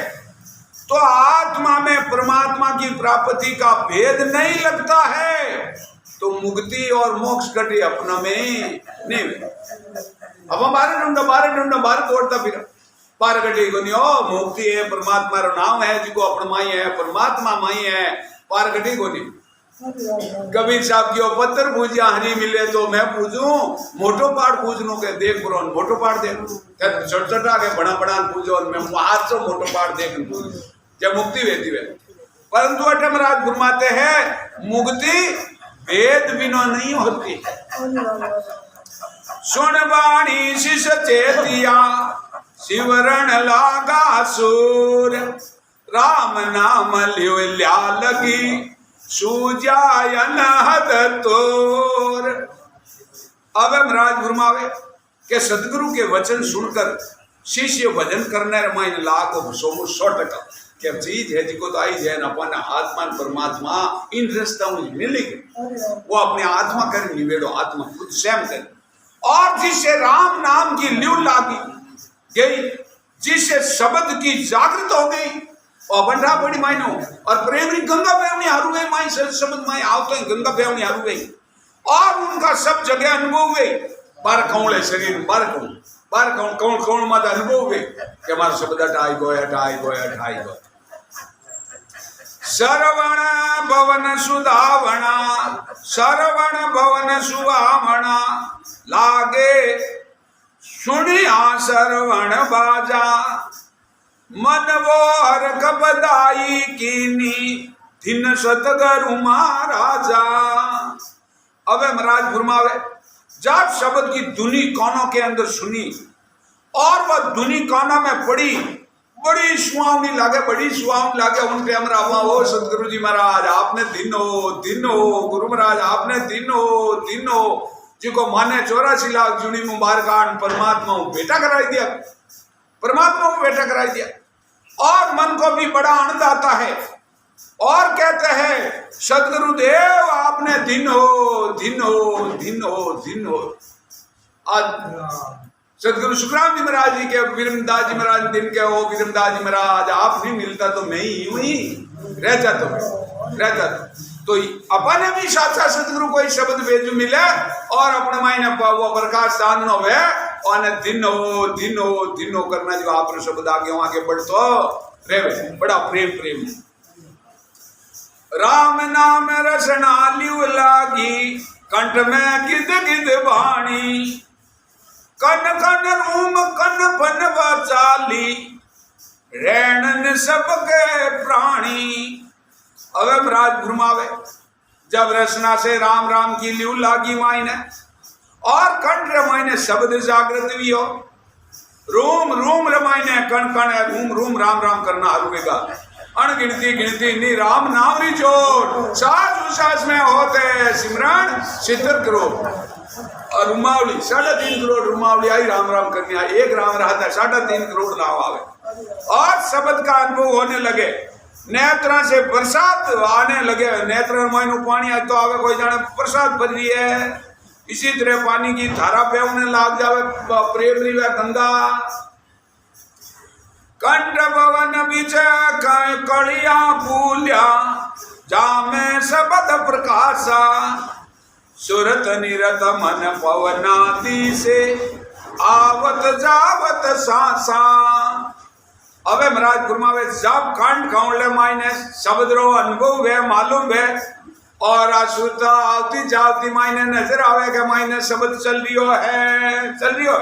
तो आत्मा में परमात्मा की प्राप्ति का भेद नहीं लगता है, तो मुक्ति और मोक्ष कटे अपना में नहीं। अब हमारे ढूंढो बारे तोड़ता फिर पार कटे को नहीं हो। मुक्ति है परमात्मा रो नाम है जिको अपना माई है, परमात्मा माई है, पार कटे को नहीं। कबीर साहब की पत्थर पूजिया हरी मिले तो मैं पूजू मोटो पाठ पूज लू के देख बुरो मोटो पाठ देख छोटा छोटा के बड़ा बड़ा पूजो मैं हाथ से मोटो पाठ देख पूज जब मुक्ति वेदी वे। परंतु अटमराज गुरमाते हैं मुक्ति वेद बिना नहीं होती। सुन बाणी शिष चेतिया शिवरण लागा सूर, राम नाम लिया लगी सूजायन हद तोर। अब महाराज गुरमावे के सदगुरु के वचन सुनकर शिष्य भजन करने माइन लाख 100% क्या चीज है जिको तो आई जैन अपन आत्मा परमात्मा इन रास्ता में मिलेगी। वो अपने आत्मा कर निवेदो, आत्मा खुद स्वयं कर। और जिससे राम नाम की ल्यू लागी गई, जिससे शब्द की जागृत हो गई और बंधा बड़ी मायनो और प्रेमरी गंगा बेवनी हारू गई माई शब्द माई आवते गंगा बेवनी हारू गई और उनका सब जगह अनुभव हुए। बार कौन है शरीर बार कौन मत अनुभव हुए कि हमारा शब्द हटाई गो। श्रवण भवन सुधावणा श्रवण भवन सुहावणा लागे सुनिया श्रवण बाजा, मन वो हरक बदाई कीनी दिन सतगुरु महाराजा। अब महाराज फरमावे जब शब्द की धुनी कानों के अंदर सुनी और वह धुनी कानों में पड़ी, बड़ी सुहावनी लागे उनके हमरा वो सतगुरु जी महाराज आपने दिन हो गुरु महाराज आपने दिन हो जिको माने 84 लाख जुनी मुबारकान परमात्मा बेटा कराई दिया, परमात्मा को बेटा कराई दिया। और मन को भी बड़ा आनंद आता है और कहते हैं सदगुरु देव आपने दिन हो। आज सदगुरु सुखराम जी महाराज जी के विरमदास जी महाराज दिन के हो विरमदास जी महाराज आप नहीं मिलता तो मैं ही यूं ही रह जाता तो अपने भी साक्षात सदगुरु को शब्द भेजू मिले और अपने मायने वो प्रकाश दान हुए और दिन हो करना जो आप शब्द आगे बढ़तो रहे बड़ा प्रेम। राम नाम रसना लियो लागी कंठ में गिद वाणी, कन रूम कन पन चाली रैणन सबके प्राणी। अवे महाराज घुमावे जब रचना से राम राम की ल्यू लागी मायने और कंठ रे मायने शब्द जागृत भी हो रूम रूम रे मायने कण कण रूम रूम राम राम करना हरुएगा अनगिनती गिनती नी राम नाम री जोड़ सास उसास में होते सिमरन 70 करोड़ और रुमावली 3.5 करोड़ रुमावली आई राम राम करनी आई एक राम रहता 3.5 करोड़ नाम आवे और शब्द का अनुभव होने लगे नेत्रा से बरसात आने लगे नेत्र मायनो पानी आ तो आवे कोई जाने बरसात भरी है इसी तरह पानी की धारा बेवने लाग जावे प्रेम री गंगा कंठ भवन बिच कड़िया फूलिया जामे शब्द प्रकाशा सुरत निरत मन पवनादि से आवत जावत सांसा अबे महाराज गुरमावे जब कंठ काउंडले मायने शब्द रो अनुभव है मालूम है और आशुता आवती जावती मायने नजर आवे के मायने शब्द चल रही हो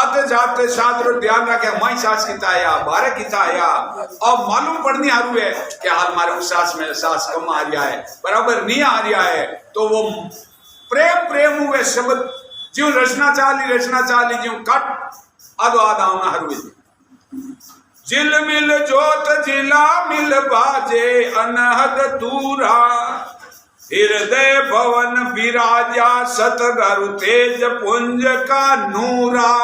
आते जाते शास्त्र ध्यान रखे माई सास किता आया 12 किता आया और मालूम पड़नी हारू है कि हाल हमारे उस सास में सास कम आ रहा है बराबर नहीं आ रहा है तो वो प्रेम हुए शब्द ज्यों रचना चाली ज्यों कट आदो आधा होना हारू जिल मिल जोत जिला मिल बाजे अनहद दूरा हृदय भवन विराजा सतगरु तेज पुंज का नूरा।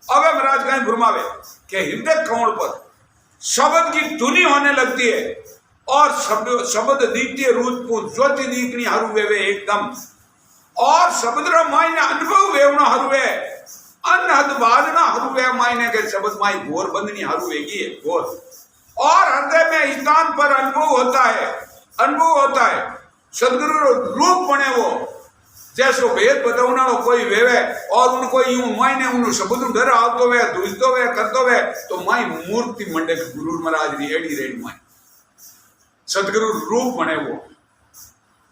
अब महाराज कहीं घुमावे के हृदय कोण पर शब्द की धुनी होने लगती है और शब्द दीप्ति रूप ज्योति दीपनी हरुवे वे एकदम और शब्द रो मायने अनुभव वेवना हरुवे अनहद बाजना हरुवे मायने के शब्द माई घोर बंदनी हरुवेगी घोर और हृदय में स्थान पर अनुभव होता है सदगुरु रूप बने वो जैसो भेद बताऊना कोई वेवे और उनको यूं मायने उन शब्द डर आवतो वे दुजतो वे करतो वे तो माई मूर्ति मंडे गुरु महाराज री एडी रेडी माई सदगुरु रूप बने वो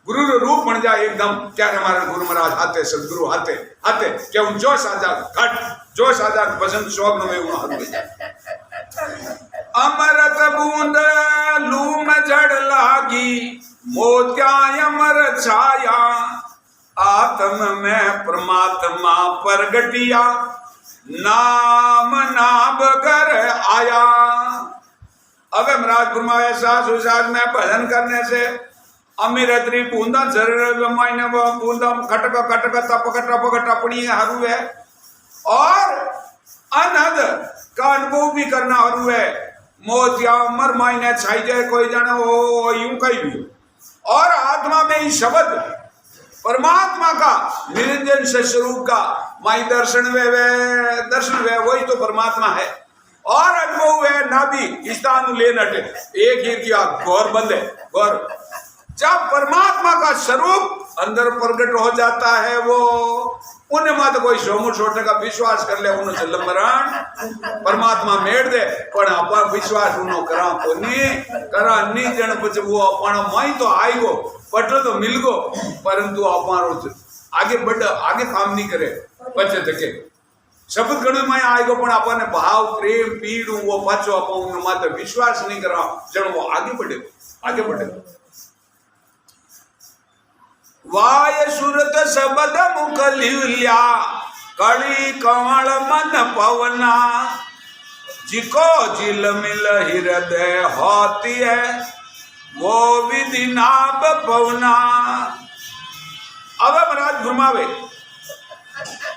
गुरु रूप बन जाए एकदम क्या हमारे गुरु महाराज हाथे सदगुरु हाथे क्या उन जोश आजाद भजन शोक में उन अमृत बूंद लूम जड़ लागी मोत्या अमर छाया आत्म में परमात्मा प्रगटिया नाम कर आया। अब महाराज गुरमाया सास उसास में भजन करने से अमीरत्री बूंदा जरूर मायने वो बूंदा खटक टपक टपनी हरू है और अनहद का अनुभव भी करना हरू है मोतिया अमर मायने छाई जाए कोई जाने वो यूं कहीं भी और आत्मा में ही शब्द परमात्मा का निरंजन से स्वरूप का माई दर्शन वे वही तो परमात्मा है और अनुभव है नाभि स्थान ले नटे एक ही किया गौर बंद है गौर जब परमात्मा का स्वरूप अंदर प्रकट हो जाता है वो उन्हें मत कोई सोमू छोटे का विश्वास कर ले उन्हें चलमरण परमात्मा मेड़ दे पर अपन विश्वास उन्हों करा को नहीं जन पछ वो अपन माई तो आएगो पटो तो मिल गो परंतु अपन आगे आगे काम नहीं करे बचे तके शब्द गण में आएगो पण अपन भाव प्रेम पीड़ वो पाछो अपन उन मत विश्वास नहीं करा जन वो आगे बढ़े वाय सुरत शब्द मुख लिया कड़ी कमल मन पवना जिको जिल मिल हृदय होती है वो विधि नाभ पवना। अब महाराज घुमावे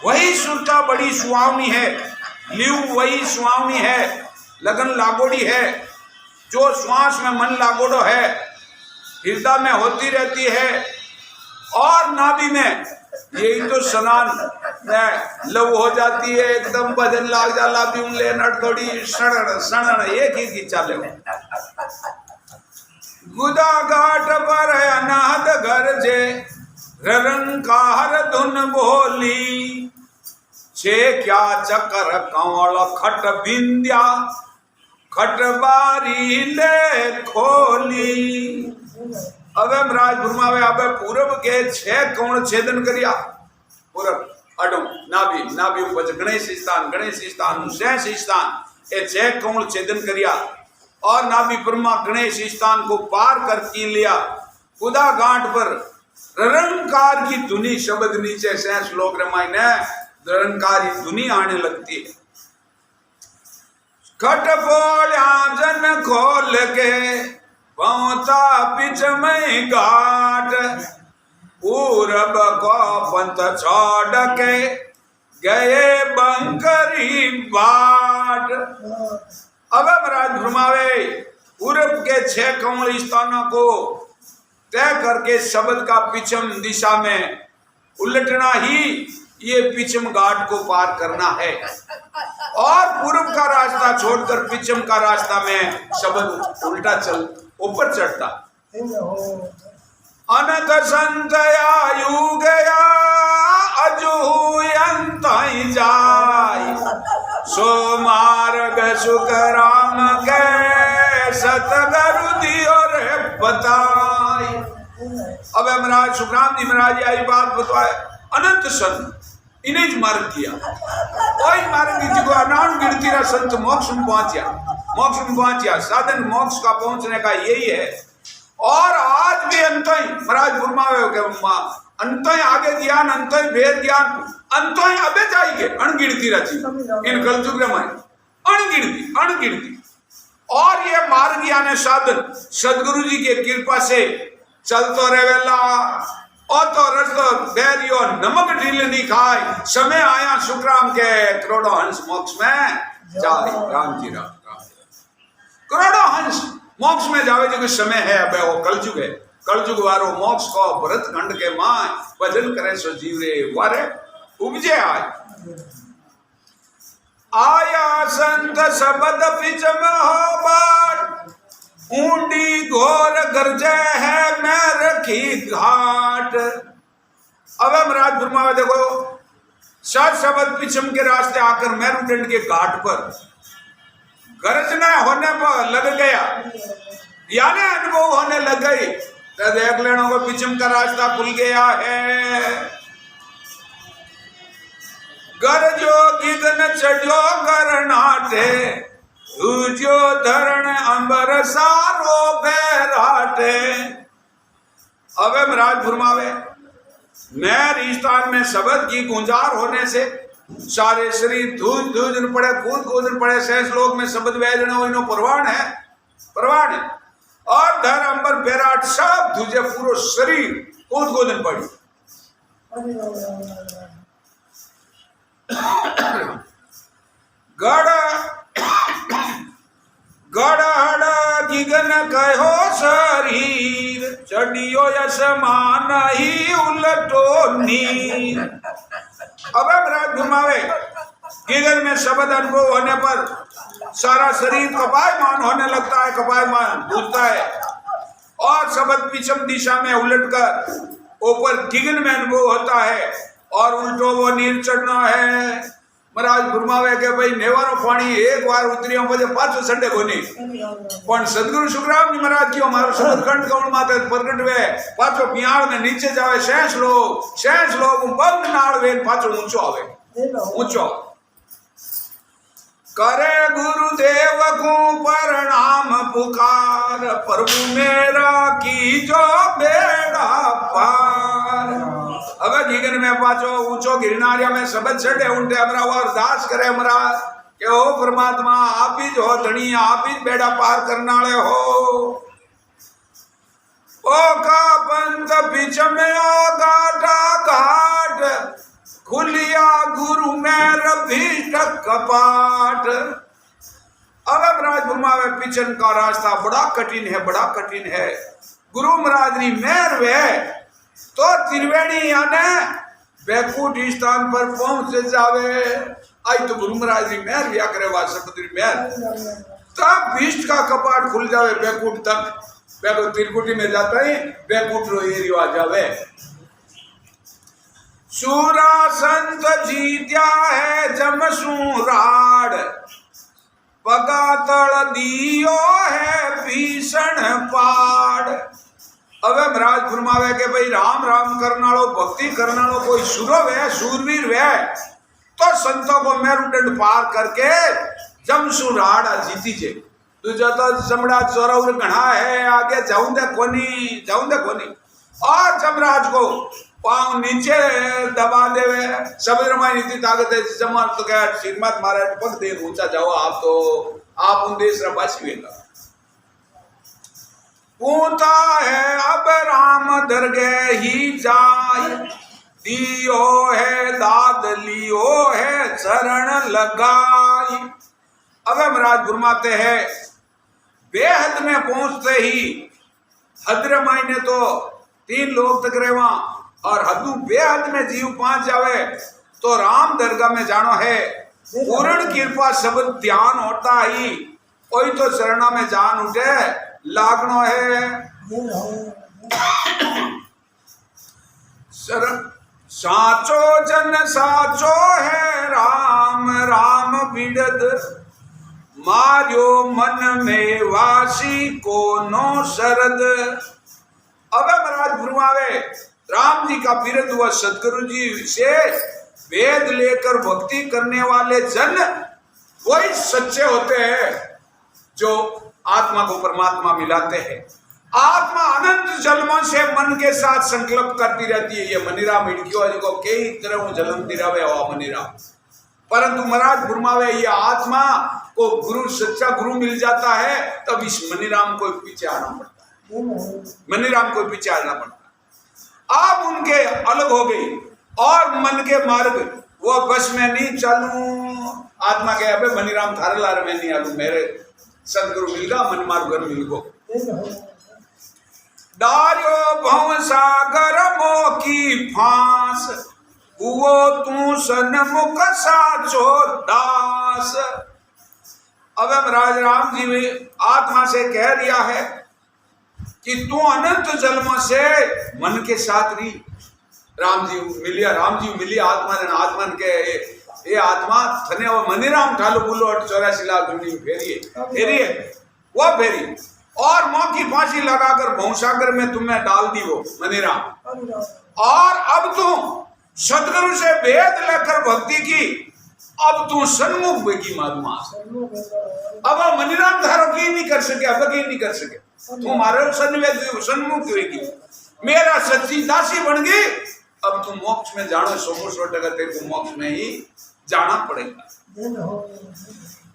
वही सुरता बड़ी सुहावनी है लिव वही सुहावनी है लगन लागोड़ी है जो श्वास में मन लागोड़ो है हृदय में होती रहती है और नाभि में यही तो स्नान में लव हो जाती है एकदम भजन लाग जा लाभी ले नड़थोड़ी सण एक ही की चाले गुदा घाट पर अनाथ घर जे रंकार धुन बोली छे क्या चकर कंवल खट बिंद्या खट बारी ले खोली। अब महाराज गुरमावे अब पूरब के 6 कोण छेदन करिया पूरब अडो नाभि उपज गणेश स्थान शेष स्थान ए 6 कोण छेदन करिया और नाभि ब्रह्मा गणेश स्थान को पार कर की लिया। खुदा घाट पर ररंकार की धुनी शब्द नीचे से श्लोक रामायण ररंकार की धुनी आने लगती है। खटपोल्या जन खोल के पहुंचा पिछ में घाट, पूरब को पंथ छोड़ के गए बंकरी बाट। अब महाराज भ्रमावे पूरब के 6 कमल स्थानों को तय करके शब्द का पिछम दिशा में उलटना ही ये पिछम घाट को पार करना है, और पूर्व का रास्ता छोड़कर पिछम का रास्ता में शब्द उल्टा चल ऊपर चढ़ता। अनंत संत आयु गया अजू अंत जाय, सो मार्ग सुख राम के सतगुरु दियो रे बताई। अब महाराज सुखराम जी महाराज आई बात बताए। अनंत संत इन्हें ज मार्ग किया, वही मार्ग की जो अनाण गिनती रहा संत मोक्ष में पहुंचा। साधन मोक्ष का पहुंचने का यही है। और आज भी अंत महाराज गुरमावे अंत आगे ज्ञान, अंत भेद ज्ञान, अंत अबे जाएंगे अणगिनती रची इन कलयुग में अणगिनती। और ये मार्ग यानी साधन सदगुरु जी के कृपा से चलतो रहेला। और तो रस्तो बैरियो नमक ढील नहीं खाए, समय आया सुखराम के करोड़ों हंस मोक्ष में जाए। राम जी राम करोड़ों हंस मोक्ष में जावे जो समय है। अब वो कलयुग है, कलयुग वारो मोक्ष को भरत खंड के माय भजन करे सो जीव रे वारे उपजे आया संत शब्द पिछम हो बाट, ऊंडी घोर गरजे है मैं रखी घाट। अब महाराज ब्रह्मा देखो 7 शब्द पिछम के रास्ते आकर मैरुदंड के घाट पर गरजना होने पर लग गया, यानी अनुभव होने लग गई। तो देख लेना को पिछम का रास्ता खुल गया है। गरजो गिगन चढ़ो गरनाटे, जो धरण अंबर सारो बैराटे। अब महाराज फरमावे मैं स्थान में शब्द की गुंजार होने से सारे शरीर धूज पड़े, कूद पड़े। शेष लोक में शब्द वैजनो इनो प्रवाण है। और धर अंबर बैराट सब धुजे पूरो शरीर कूद पड़ी। गढ़ गिगन कहो शरीर, चढ़ियो यशमान ही उलटो नीर। अब महाराज घुमावे गिगन में शब्द अनुभव होने पर सारा शरीर कपायमान होने लगता है, कपायमान भूलता है। और शब्द पिछम दिशा में उलटकर ऊपर गिगन में अनुभव होता है, और उल्टो वो नीर चढ़ना है। महाराज गुरमावे के भाई नेवारो पानी एक बार उतरियो बजे पाछो संडे कोनी, पण सदगुरु सुखराम जी महाराज की हमारो शब्द खंड कौन माते प्रगट वे पाछो पियाड़ में नीचे जावे। शेष लोग बंद नाल वे पाछो ऊंचो करे। गुरुदेव को प्रणाम पुकार, प्रभु मेरा की जो बेड़ा पार। अगर गिगन में पाछो ऊंचो गिरनारिया में शब्द चढ़े उनते हमरा और दास करे हमरा के ओ परमात्मा आप ही जो धनी, आप ही बेड़ा पार करने वाले हो। ओ का पंथ बीच में ओ घाटा घाट, खुलिया गुरु में रभी कपाट। अब महाराज घुमावे पिछन का रास्ता बड़ा कठिन है। गुरु महाराज नी मेहर वे तो त्रिवेणी यानी बैकुंठ स्थान पर पहुंच जावे। आई तो गुरु महाराज जी मेहर व्या करे वासुदेव मेहर, तब भीष्ट का कपाट खुल जावे बैकुंठ तक। बैकुंठ त्रिकुटी में जाता ही बैकुंठ रो एरिया आ जावे। सूरा संत जीत्या है जमसूराड़, पगा तड़ दियो है भीषण पाड़। अब महाराज फरमावे के भाई राम राम करनालो, भक्ति करनालो कोई सुरो वे सूरवीर वे तो संतों को मेरुदंड पार करके जमसूराड़ा जीती जे। तुझा तो चमड़ा चोरौर घना है, आगे जाऊं दे कोनी। और जमराज को पांव नीचे दबा देवे, समुद्र में इतनी ताकत है जमर तो क्या श्रीमत महाराज पग दे ऊंचा जाओ आप उन देश रबासी वेगा पूता है अब राम दरगे ही जाय, दियो है दाद लियो है चरण लगाई। अब महाराज फरमाते हैं बेहद में पहुंचते ही हदर मायने तो 3 लोग तक रहे वहां, और हदू बेहद में जीव पहुंच जावे तो राम दरगाह में जानो है। पूर्ण कृपा शब्द ध्यान होता ही कोई तो चरणा में जान उठे लागनो है। साचो जन साचो है राम राम बिड़द, मार्यो मन में वासी को नो शरद। अब महाराज फरमावे राम जी का बिरद हुआ सदगुरु जी से वेद लेकर भक्ति करने वाले जन वही सच्चे होते हैं जो आत्मा को परमात्मा मिलाते हैं। आत्मा अनंत जन्मों से मन के साथ संकल्प करती रहती है। ये मनीरा मिड़कियों को कई तरह जन्म दिरावे हुआ मनीरा, परंतु महाराज फरमावे ये आत्मा को गुरु सच्चा गुरु मिल जाता है तब इस मनीराम को पीछे आना पड़ता है। मनीराम को पीछे आना पड़ता है। आप उनके अलग हो गई और मन के मार्ग वो बस में नहीं चालू। आत्मा के अबे मनीराम थारे लार में नहीं आलू, मेरे सदगुरु मिलगा मन मार्ग मिल गो। डार्यो भव सागर मोकी फांस, वो तू सन्मुख साचो दास। अब महाराज राम जी ने आत्मा से कह दिया है कि तू अनंत जन्मों से मन के साथ रही। राम जी मिली आत्मा के ये आत्मा थने वो मनीराम ठालो बुलो 84 लाख जुड़ी फेरिए वो फेरी और मौत की फांसी लगाकर भवसागर में तुम्हें डाल दी वो मनीराम। और अब तू सदगुरु से वेद लेकर भक्ति की, अब तू सन्मुख बेगी माधुमा। अब मनीराम धारो की नहीं कर सके, अब की नहीं कर सके, तुम्हारे सन्मुख बेगी, मेरा सच्ची दासी बन गई। अब तुम मोक्ष में जानो 100% तेरे को मोक्ष में ही जाना पड़ेगा।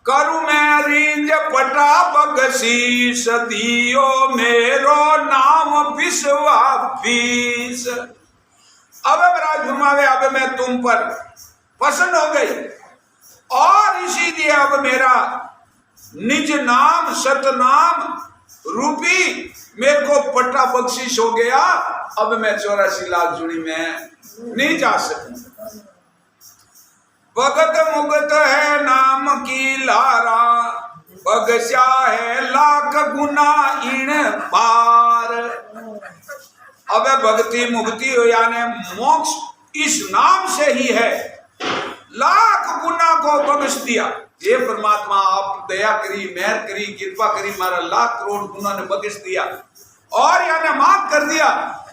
करु मैं रिंज पटा बगसी सदियो मेरो नाम विश्वा फीस। अब महाराज घुमावे अब मैं तुम पर पसंद हो गई और इसीलिए अब मेरा निज नाम सतनाम रूपी मेरे को पट्टा बख्शिश हो गया। अब मैं 84 लाख जुड़ी में नहीं जा सकूं। भगत मुगत है नाम की लारा, बगस्या है लाख गुना इन पार। अब भक्ति मुक्ति यानी मोक्ष इस नाम से ही है। लाख गुना को बख्श दिया ये परमात्मा, आप दया करी, मेहर करी, कृपा करी, मारा लाख करोड़ गुना ने बख्श दिया और यानी माफ कर दिया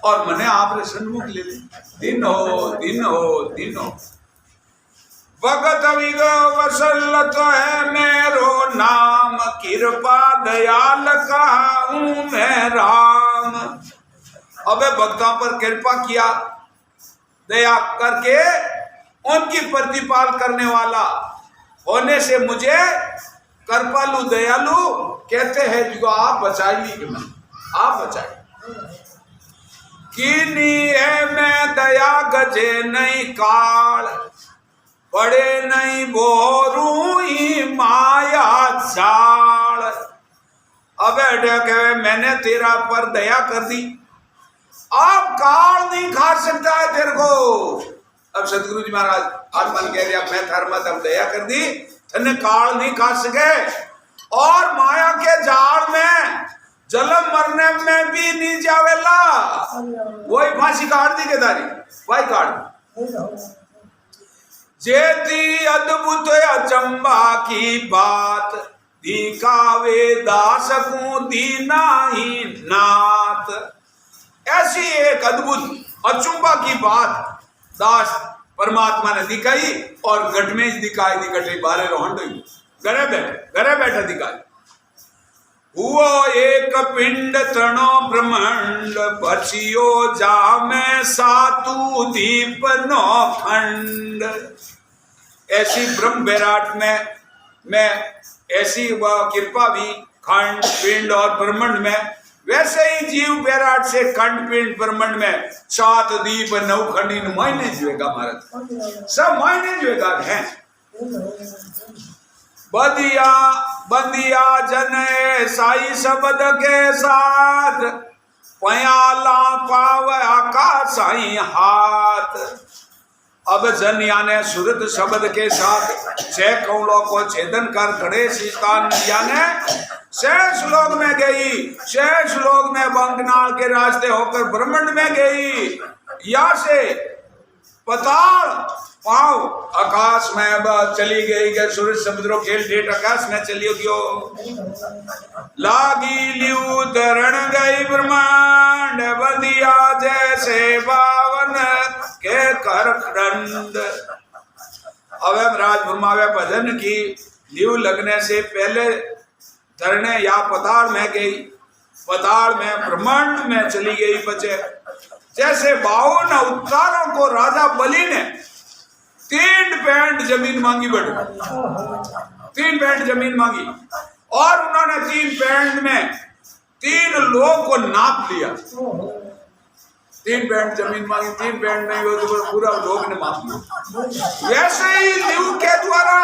और मैंने आपने सन्मुख ले ली। दिन हो भगत विग वसलत है मेरो नाम, कृपा दयाल कहूं मैं राम। अबे भक्तों पर कृपा किया, दया करके उनकी प्रतिपाल करने वाला होने से मुझे कृपालु दयालु कहते हैं। जिसको आप बचाइए, आप बचाइए। कीनी है मैं दया गजे नहीं काल, बड़े नहीं बोरू ही माया जाल। अबे डके मैंने तेरा पर दया कर दी, आप काल नहीं खा सकता है तेरे को। अब सतगुरु जी महाराज आत्मा कह दिया मैं धर्म तब दया कर दी, तने काल नहीं खा सके और माया के जाल में जलम मरने में भी नहीं जावेला। वही फांसी काट दी के दारी वही काट। जेती अद्भुत अचंबा की बात, दिखावे दास को दीना ही नाथ। ऐसी एक अद्भुत अचंबा की बात दास परमात्मा ने दिखाई और गट में दिखाई दी। गटे बारे रोहन घरे बैठे दिखाई। हुओ एक पिंड तणो ब्रह्मांड बचियो जामे सातु दीप नो खंड। ऐसी ब्रह्म विराट में मैं ऐसी वह कृपा भी खंड पिंड और ब्रह्मांड में, वैसे ही जीव विराट से खंड पिंड ब्रह्मांड में सात दीप नवखंड इन मायने जुएगा महाराज, सब मायने जुएगा है। बदिया बंदिया जन साई शब्द के साथ पयाला पाव आकाश साई हाथ। अब जन याने सूरत शब्द के साथ छह कौलों को छेदन कर खड़े शीतान याने छह श्लोक में गई, छह श्लोक में बंकनाल के रास्ते होकर ब्रह्मांड में गई, या से पताल पाव आकाश में चली गई के सूरज समुद्रों खेल डेट आकाश में चली गयो। लागी लियू धरण गई ब्रह्मांड बंदिया जैसे बावन के कर खंड। अब राज ब्रह्मावे भजन की लियू लगने से पहले धरने या पताल में गई, पताल में ब्रह्मांड में चली गई बचे। जैसे 52 अवतारों को राजा बलि ने 3 पैंट जमीन मांगी, बड़ी 3 पैंट जमीन मांगी और उन्होंने 3 पैंट में 3 लोग को नाप लिया। 3 पैंट जमीन मांगी, 3 पैंट नहीं हो तो पूरा लोग ने माप लिया। वैसे ही लियू के द्वारा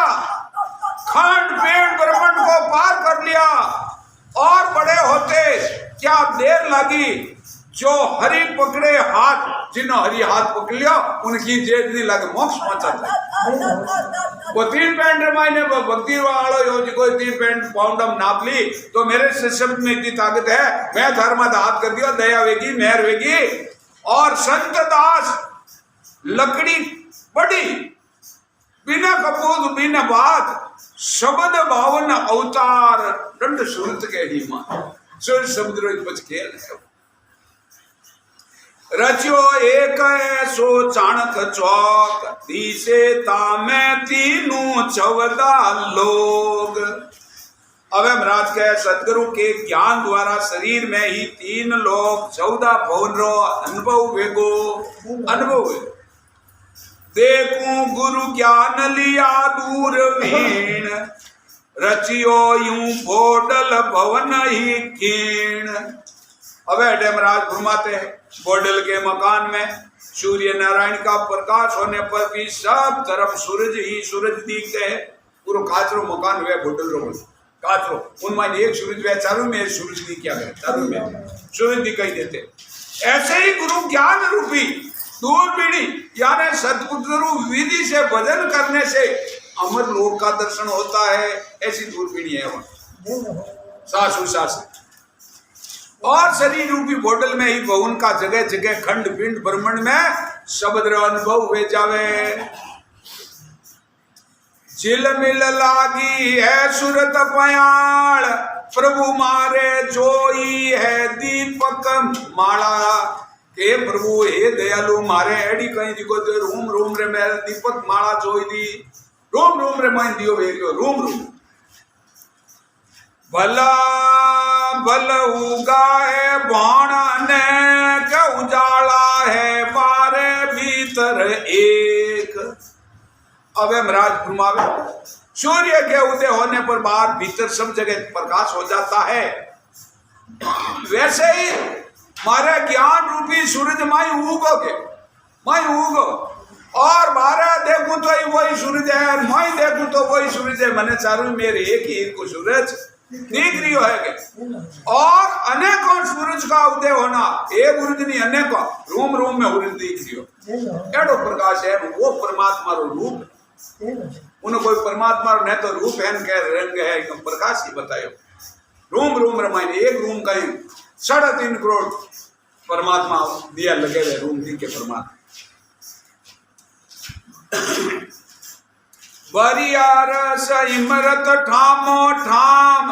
खंड पेड़ ब्रह्मांड को पार कर लिया और बड़े होते क्या देर लगी। जो हरि पकड़े हाथ, जिन्हों हरि हाथ पकड़ लिया उनकी जेद नहीं लगे, मोक्ष पहुंचा था। वो 3 पैंट मायने भक्ति वालों यो जी कोई 3 पैंट पाउंडम नाप ली तो मेरे शब्द में इतनी ताकत है, मैं धर्म हाथ कर दिया, दया वेगी मेहर वेगी। और संत दास लकड़ी बड़ी बिना कपूत बिना बात शब्द 52 अवतार दंड सूरत के ही मान सूर्य समुद्र बच खेल है। रचो एक ऐसो चाणक चौक दिसे तामे 14 लोग। अब महाराज के सदगुरु के ज्ञान द्वारा शरीर में ही 3 लोग 14 भवन रो अनुभव वेगो अनुभव है। देखूं गुरु ज्ञान लिया दूर वीण रचियो यूं बोडल भवन ही कीण। अब डमराज घुमाते हैं बोडल के मकान में सूर्य नारायण का प्रकाश होने पर भी सब तरफ सूरज ही सूरज दिखते हैं। पूरा काचरो मकान हुआ बोडल रो काचरो उनमें एक सूरज हुआ, चारों में सूरज दिख क्या गया, चारों में सूरज दिखाई देते। ऐसे ही गुरु ज्ञान रूपी दूरबीनी यानी सदगुरु विधि से भजन करने से अमर लोक का दर्शन होता है। ऐसी दूरबीनी है वहां सासु सास। और शरीर रूपी बोतल में ही भवन का जगह जगह खंड पिंड ब्रह्मांड में शब्द अनुभव हुए जावे। झिल मिल लागी है सुरत पयाल प्रभु मारे जोई है दीपक माला। के प्रभु हे दयालु मारे एडी कहीं दिको तो रूम रूम रे मेरे दीपक माला जोई दी रूम रूम रे मैं दियो वेरियो रूम रूम। भला भल उगाए बाण ने के उजाला है बारे भीतर एक। अब महाराज घुमावे सूर्य के उदय होने पर बाहर भीतर सब जगह प्रकाश हो जाता है। वैसे ही मारे ज्ञान रूपी सूरज माई उगोगे माई उगो और मारा देखूं तो वही सूरज है और माई देखूं तो वही सूरज है। मैंने चारों मेरे एक ही को सूरज दिख रही है और अनेकों सूरज का उदय होना एक सूरज नहीं अनेकों रूम रूम में सूरज दिख रही हो एडो प्रकाश है। वो परमात्मा रो रूप उन्हें कोई परमात्मा न तो रूप है न रंग है एकदम प्रकाश ही बतायो। रूम रूम रमायने एक रूम का 3.5 करोड़ परमात्मा दिया लगे हुए रूम दी के परमात्मा। बरियार इमरत ठामो ठाम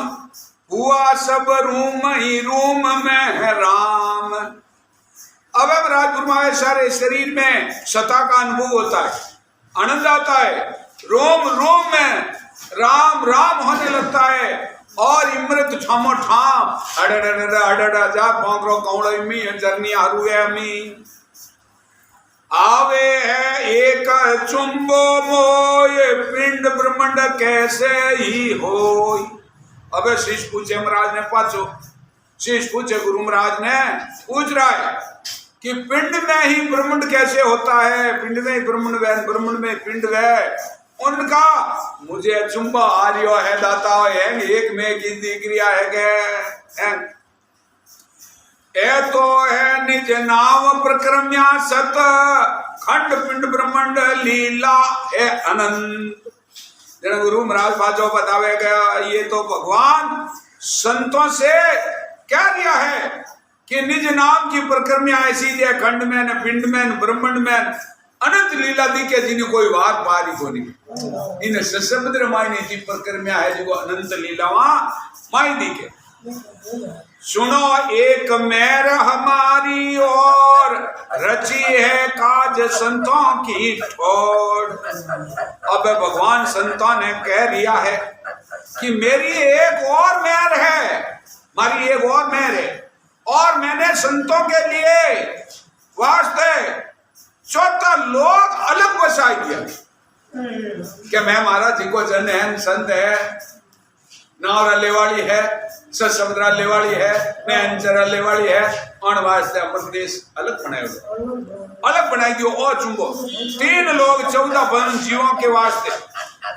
हुआ सब रूम ही रूम में है राम। अब राजगुरु सारे शरीर में सत्ता का अनुभव होता है, आनंद आता है। रोम रोम में राम राम होने लगता है। और इमृत ठामो ठाम अडड़ा जा पौंदरो कौड़ो इमी जरनी हारुए अमी आवे है एक चुंबो मोय पिंड ब्रह्मांड कैसे ही होय। अबे शिष्य पूछे महाराज ने पाछो, शिष्य पूछे गुरु महाराज ने पूछ रहा है कि पिंड में ही ब्रह्मांड कैसे होता है, पिंड में ही ब्रह्मांड वह, ब्रह्मांड में पिंड वह। उनका मुझे चुंबा आर्यो है दाता है एक में की दिक्रिया है के ए तो है निज नाम प्रक्रम्या सत खंड पिंड ब्रह्मांड लीला है अनंत। जन गुरु महाराज बाजो बतावेगा ये तो भगवान संतों से क्या दिया है कि निज नाम की प्रक्रम्या ऐसी है खंड में न पिंड में न ब्रह्मांड में अनंत लीला दी के जिन्हें कोई बात पारी को नहीं इन समुद्र मायने की प्रक्रम्या है जो अनंत लीला माई दी के। सुनो एक मेर हमारी और रची है काज संतों की ठोड़। अब भगवान संतों ने कह दिया है कि मेरी एक और मेहर है, हमारी एक और मेहर है और मैंने संतों के लिए वास्ते चौथा लोग अलग बसाई दिया कि मैं महाराज जी को जन है संत है नाव रले वाली है समुद्रा लेवाली है नैनचरा लेवाली है और वास्ते अपन देश अलग बनाई दियो और चुंबो 3 लोग 14 बन जीवों के वास्ते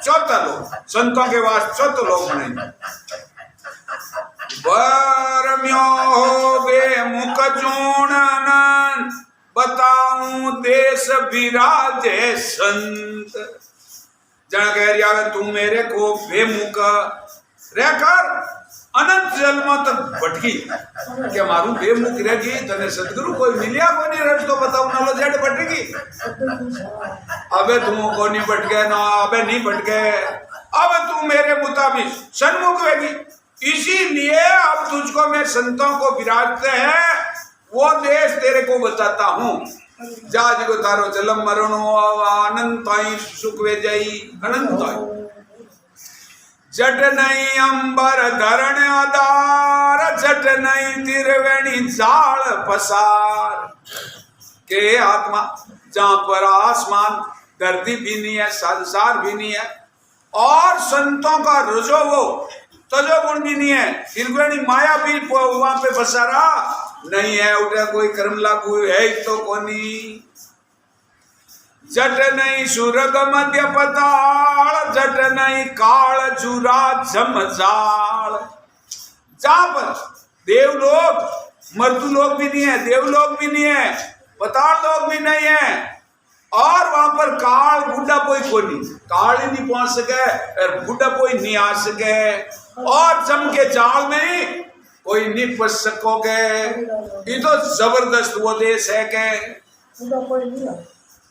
चौथा लोग संतों के वास्ते चौथा लोग बनाए बरम्यो वे मुख जोड़न बताऊं देश विराजे संत। जन कह रिया तू मेरे को बेमुख रहकर अनंत जल में तक भटकी क्या मारू बेमुख रहेगी तने सदगुरु कोई मिलिया को नहीं रज तो बताऊ ना लो जड़ भटकी। अबे तुम को नहीं भटके ना अबे नहीं भटके अब तू मेरे मुताबिक सन्मुख रहेगी। इसीलिए अब तुझको मैं संतों को विराजते हैं वो देश तेरे को बताता हूँ। जाज को तारो जलम मरणो अनंताई सुख वे जाई अनंताई जट नहीं अंबर धरण आधार जट नहीं तिरवेणी जाल पसार के आत्मा जहां पर आसमान धरती भी नहीं है संसार भी नहीं है और संतों का रजो वो तजोगुण भी नहीं है तिरवेणी माया भी वहां पे बसा रहा नहीं है उठे कोई कर्म लागू है तो कोनी जट नहीं सुरग मध्य पताल जट नहीं काल जुरा जमजाल। जहां पर देवलोक मर्दू लोग भी नहीं है देवलोक भी नहीं है पताल लोग भी नहीं है और वहां पर काल बुढ़ा कोई कोनी काल ही नहीं पहुंच सके और बुढ़ा कोई नहीं आ सके और जम के जाल में कोई नहीं फंस सकोगे। ये तो जबरदस्त वो देश है के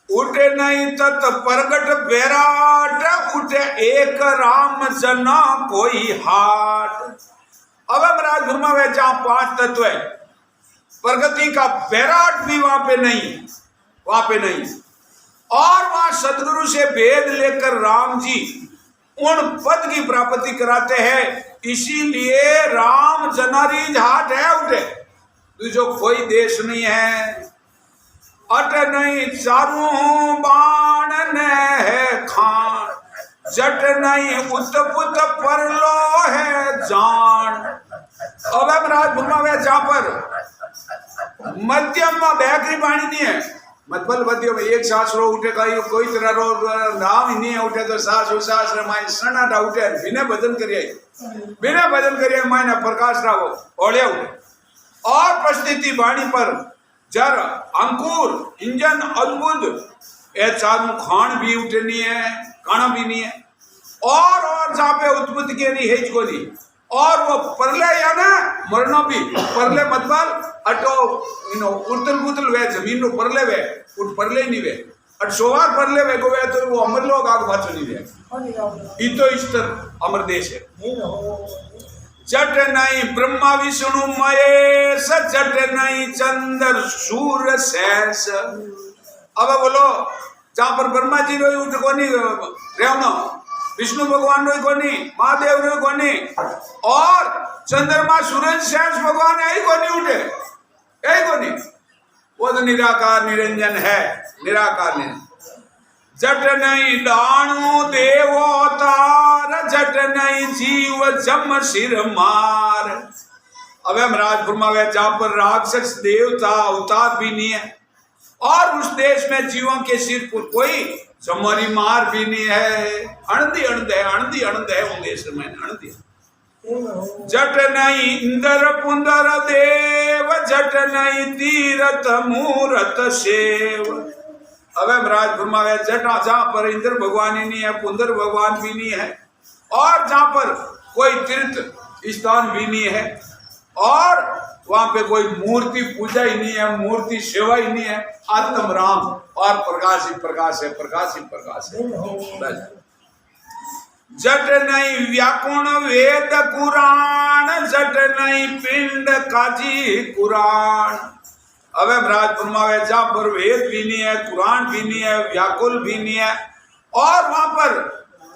उठे नहीं तत प्रगट विराट उठे एक राम जना कोई हाट। अब महाराज गुरुमा वे जहां 5 तत्व है प्रगति का विराट भी वहां पे नहीं और वहां सदगुरु से भेद लेकर राम जी उन पद की प्राप्ति कराते हैं। इसीलिए राम जनारी हाट है उठे जो कोई देश नहीं है अट नहीं चारू बाण ने है खान जट नहीं उत्पुत परलो है जान। अब महाराज भूमा वे जहां पर मध्यम में बैकरी पानी नहीं है मतलब मध्य में एक सांस रो उठे कोई तरह रो नाम ही नहीं है उठे तो सांस माय सन्नाटा उठे बिना भजन करिए मायने प्रकाश रावो ओढ़े उठे और परिस्थिति वाणी पर जर अंकुर इंजन अद्भुत ये चारों खान भी उठनी है खाना भी नहीं है और जहाँ पे उत्पत्ति के नहीं है इसको नहीं और वो परले या ना मरना भी परले मतलब अटो उतल पुतल वे जमीन नो परले वे उठ परले नहीं वे अट सोवार परले वे को वे तो वो अमर लोग आग बाचो नहीं वे इतो इस्तर अमर देश है। जट नहीं ब्रह्मा विष्णु महेश जट नहीं चंद्र सूर्य शेष। अब बोलो जहां पर ब्रह्मा जी रो उठ को नहीं रेवनो विष्णु भगवान रो कोनी, महादेव रो कोनी, और चंद्रमा सूरज शेष भगवान यही कोनी उठे, यही कोनी। वो तो निराकार निरंजन है, निराकार निरंजन। जट नहीं दाणु देवोतार, जट नहीं जीव जम सिर मार। अब हम राजपुरमा में जहां पर राक्षस देवता अवतार भी नहीं है, और उस देश में जीवों के सिर पर कोई जमरी मार भी नहीं है। अणदी अणद है उन देश में अणदी। जट नहीं इंद्र पुंदर देव, जट नहीं तीरथ मूरत सेव। अब हम राजपुरमा में जटा जहां पर इंद्र भगवान ही नहीं है, पुंदर भगवान भी नहीं है, और जहां पर कोई तीर्थ स्थान भी नहीं है, और वहां पे कोई मूर्ति पूजा ही नहीं है, मूर्ति सेवा ही नहीं है। आत्म राम और प्रकाश ही प्रकाश है, प्रकाश ही प्रकाश है। जट नहीं व्याकुण वेद कुरान, जट नहीं पिंड काजी कुरान। अब राजपुरमा में जहां पर वेद भी नहीं है, कुरान भी नहीं है, व्याकुल भी नहीं है, और वहां पर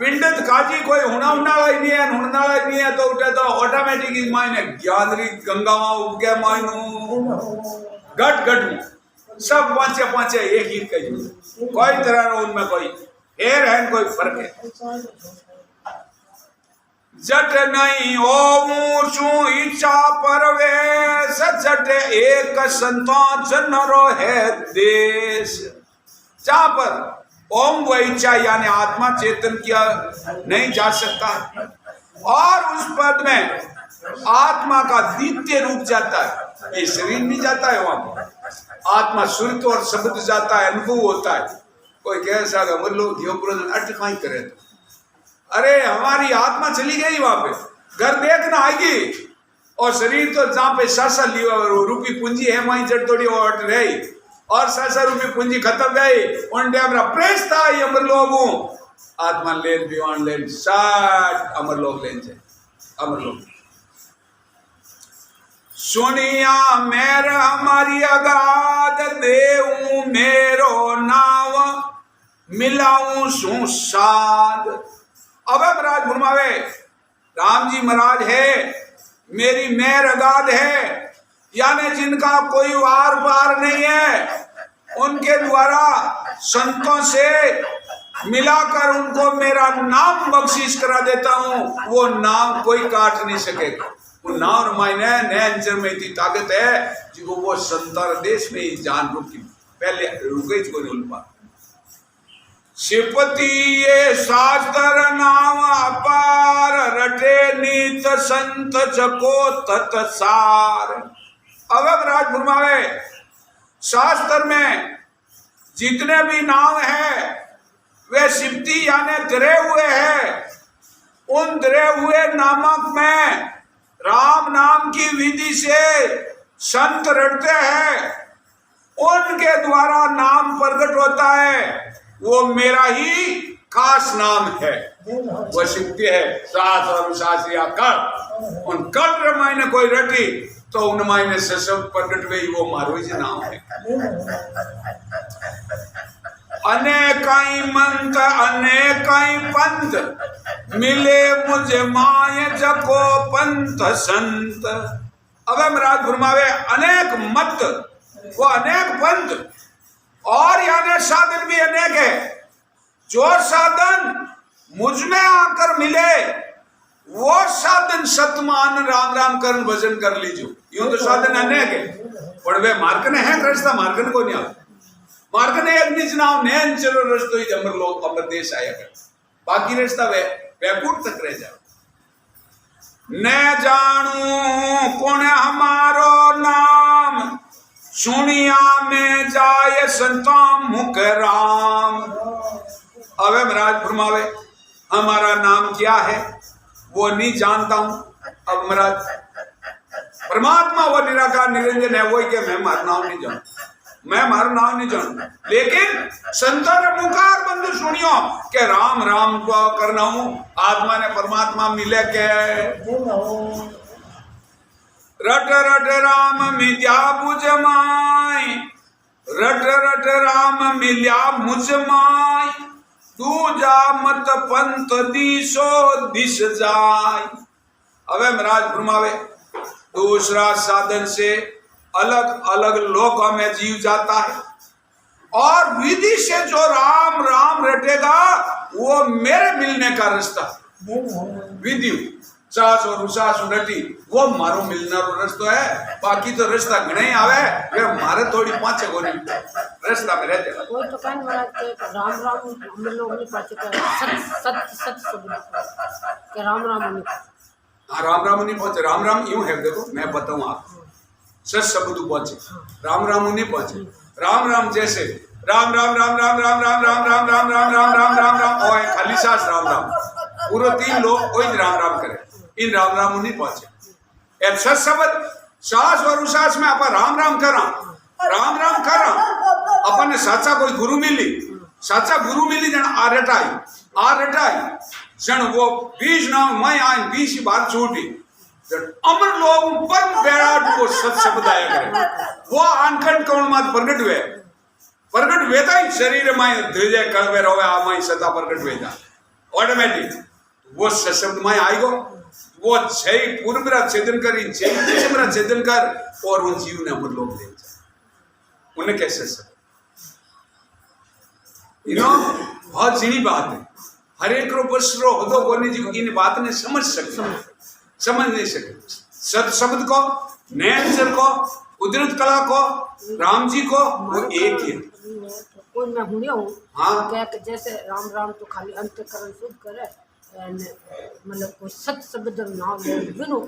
पिंडित काजी कोई हुना ही नहीं है, ढूंढना ही नहीं है, तो उठे तो ऑटोमेटिक मायने ज्ञानरी गंगावा उगे मायनू गट में सब पांचे एक ही कही, कोई तरह उनमें कोई हेर है, कोई फर्क है। जट नहीं ओमू इच्छा परवेश, जट एक संतान जनरो है देश। जहां पर ओम व इच्छा यानी आत्मा चेतन किया नहीं जा सकता, और उस पद में आत्मा का द्वितीय रूप जाता है, ये शरीर नहीं जाता है, वहां पर आत्मा सुरत और शब्द जाता है, अनुभव होता है। कोई कह सकता है लोग अटकाई करे, तो अरे हमारी आत्मा चली गई वहां पे, घर देखना आएगी, और शरीर तो जहां पे सासा लिया रूपी पूंजी है वहीं जड़ थोड़ी और रही, और सासा रूपी पूंजी खत्म गई, उन टाइम प्रेस था अमर लोगों आत्मा लेन बियॉन्ड लेन साठ अमर लोग लेन जाए, अमर लोग सुनिया मेर हमारी अगाध देऊ मेरो नाव मिलाऊं सुसाद। अब राजपुरमा में राम जी महाराज है, मेरी मेहर अगाध है, यानी जिनका कोई वार पार नहीं है, उनके द्वारा संतों से मिलाकर उनको मेरा नाम बख्शिश करा देता हूं। वो नाम कोई काट नहीं सकेगा, वो नाम मायने नैंजर में इतनी ताकत है जिसको वो संतार देश में ही जान रुकी, पहले रुके को नहीं उल्पा। शिपति ये शास्त्र नाम अपार, रटे नीत संत जको तत्सार। अब राजपुरमा में शास्त्र में जितने भी नाम है वे शिप्ति यानी धरे हुए हैं। उन धरे हुए नामक में राम नाम की विधि से संत रटते हैं, उनके द्वारा नाम प्रकट होता है, वो मेरा ही खास नाम है, वो शिप्ति है। सास और शासिया कर उन कट मायने कोई रटी तो उन मायने से सब प्रकट गई, वो मारो जी नाम है। अनेकाई मंत अनेकाई पंथ मिले मुझे माय जको पंथ संत। अब हम राजपुरमा में अनेक मत, वो अनेक पंथ, और यानी साधन भी अनेक है। जो साधन मुझ में आकर मिले वो साधन सतमान राम राम करण भजन कर लीजिए। यूं तो साधन अनेक है, पर वे मार्ग ने है रास्ता, मार्ग को नहीं आता। मार्ग ने एक निज नाम नैन चलो रस्तो ही अमर लोग अमर देश आया कर, बाकी रास्ता वे बैकुंठ तक रह जाओ। न जानू कौन हमारो नाम, सुनिया में जाए संताम मुख राम। अब राजपुरमा में हमारा नाम क्या है वो नहीं जानता हूं। अब महाराज परमात्मा वो निराकार निरंजन है, वही के मैं मारा नाम नहीं जानता, मैं मारा नाम नहीं जानता। लेकिन संतर मुखार बंधु सुनियो के राम राम को करना हूं, आत्मा ने परमात्मा मिले के रट रट राम मिल्या मुझ माय, रट रट राम मिल्या मुझ माय, दूजा मत मत पंथ दिशो दिश जाय। अबे महाराज फरमावे दूसरा साधन से अलग अलग लोकों में जीव जाता है और विधि से जो राम राम रटेगा वो मेरे मिलने का रास्ता। विधि सास और उसास रटी वो मारो मिलना रास्ता है। बाकी तो रास्ता घणे आवे वे मारे थोड़ी पांचे गोरी रास्ता में रहते। कोई तो कहने वाला कि राम राम हम लोग नहीं पाते सत सत सत शब्द के राम राम नहीं। हाँ राम राम नहीं पहुंचे। राम राम यूं है, देखो मैं बताऊं आपको, सच शब्द पहुंचे, राम राम नहीं पहुंचे। राम राम जैसे राम राम राम राम राम राम राम राम राम राम राम राम राम राम और खाली सांस राम राम पूरे 3 लोग कोई राम राम करे, इन राम राम नहीं पहुंचे। एक सच शब्द सांस और उसास में अपन राम राम करा अपन साचा कोई गुरु मिली, साचा गुरु मिली जन आ रटाई जन वो बीज नाम मैं आए 20 बार छूटी अमर लोग परम बैराट को सत शब्द आया करे वो आनखंड कौन मात प्रगट वेदा ही शरीर में धीरे कड़वे रोवे आ माई सदा प्रगट वेदा ऑटोमेटिक वो शब्द में आएगो। वो छह पूर्वरा छेदन करी छह दिशमरा छेदन कर और उन जीव ने अमर लोग ले जाए। उन्हें कैसे सब बहुत सीधी बात है। हर एक रो बसरो होदो कोनी जी इन बात ने समझ नहीं सके। सत शब्द को नेचर को कुदरत कला को राम जी को वो एक ही। कोई मैं हुनिया हूँ हाँ क्या कि जैसे राम राम तो खाली अंतकरण शुद्ध करे मतलब कोई सत शब्द नाम ले बिनो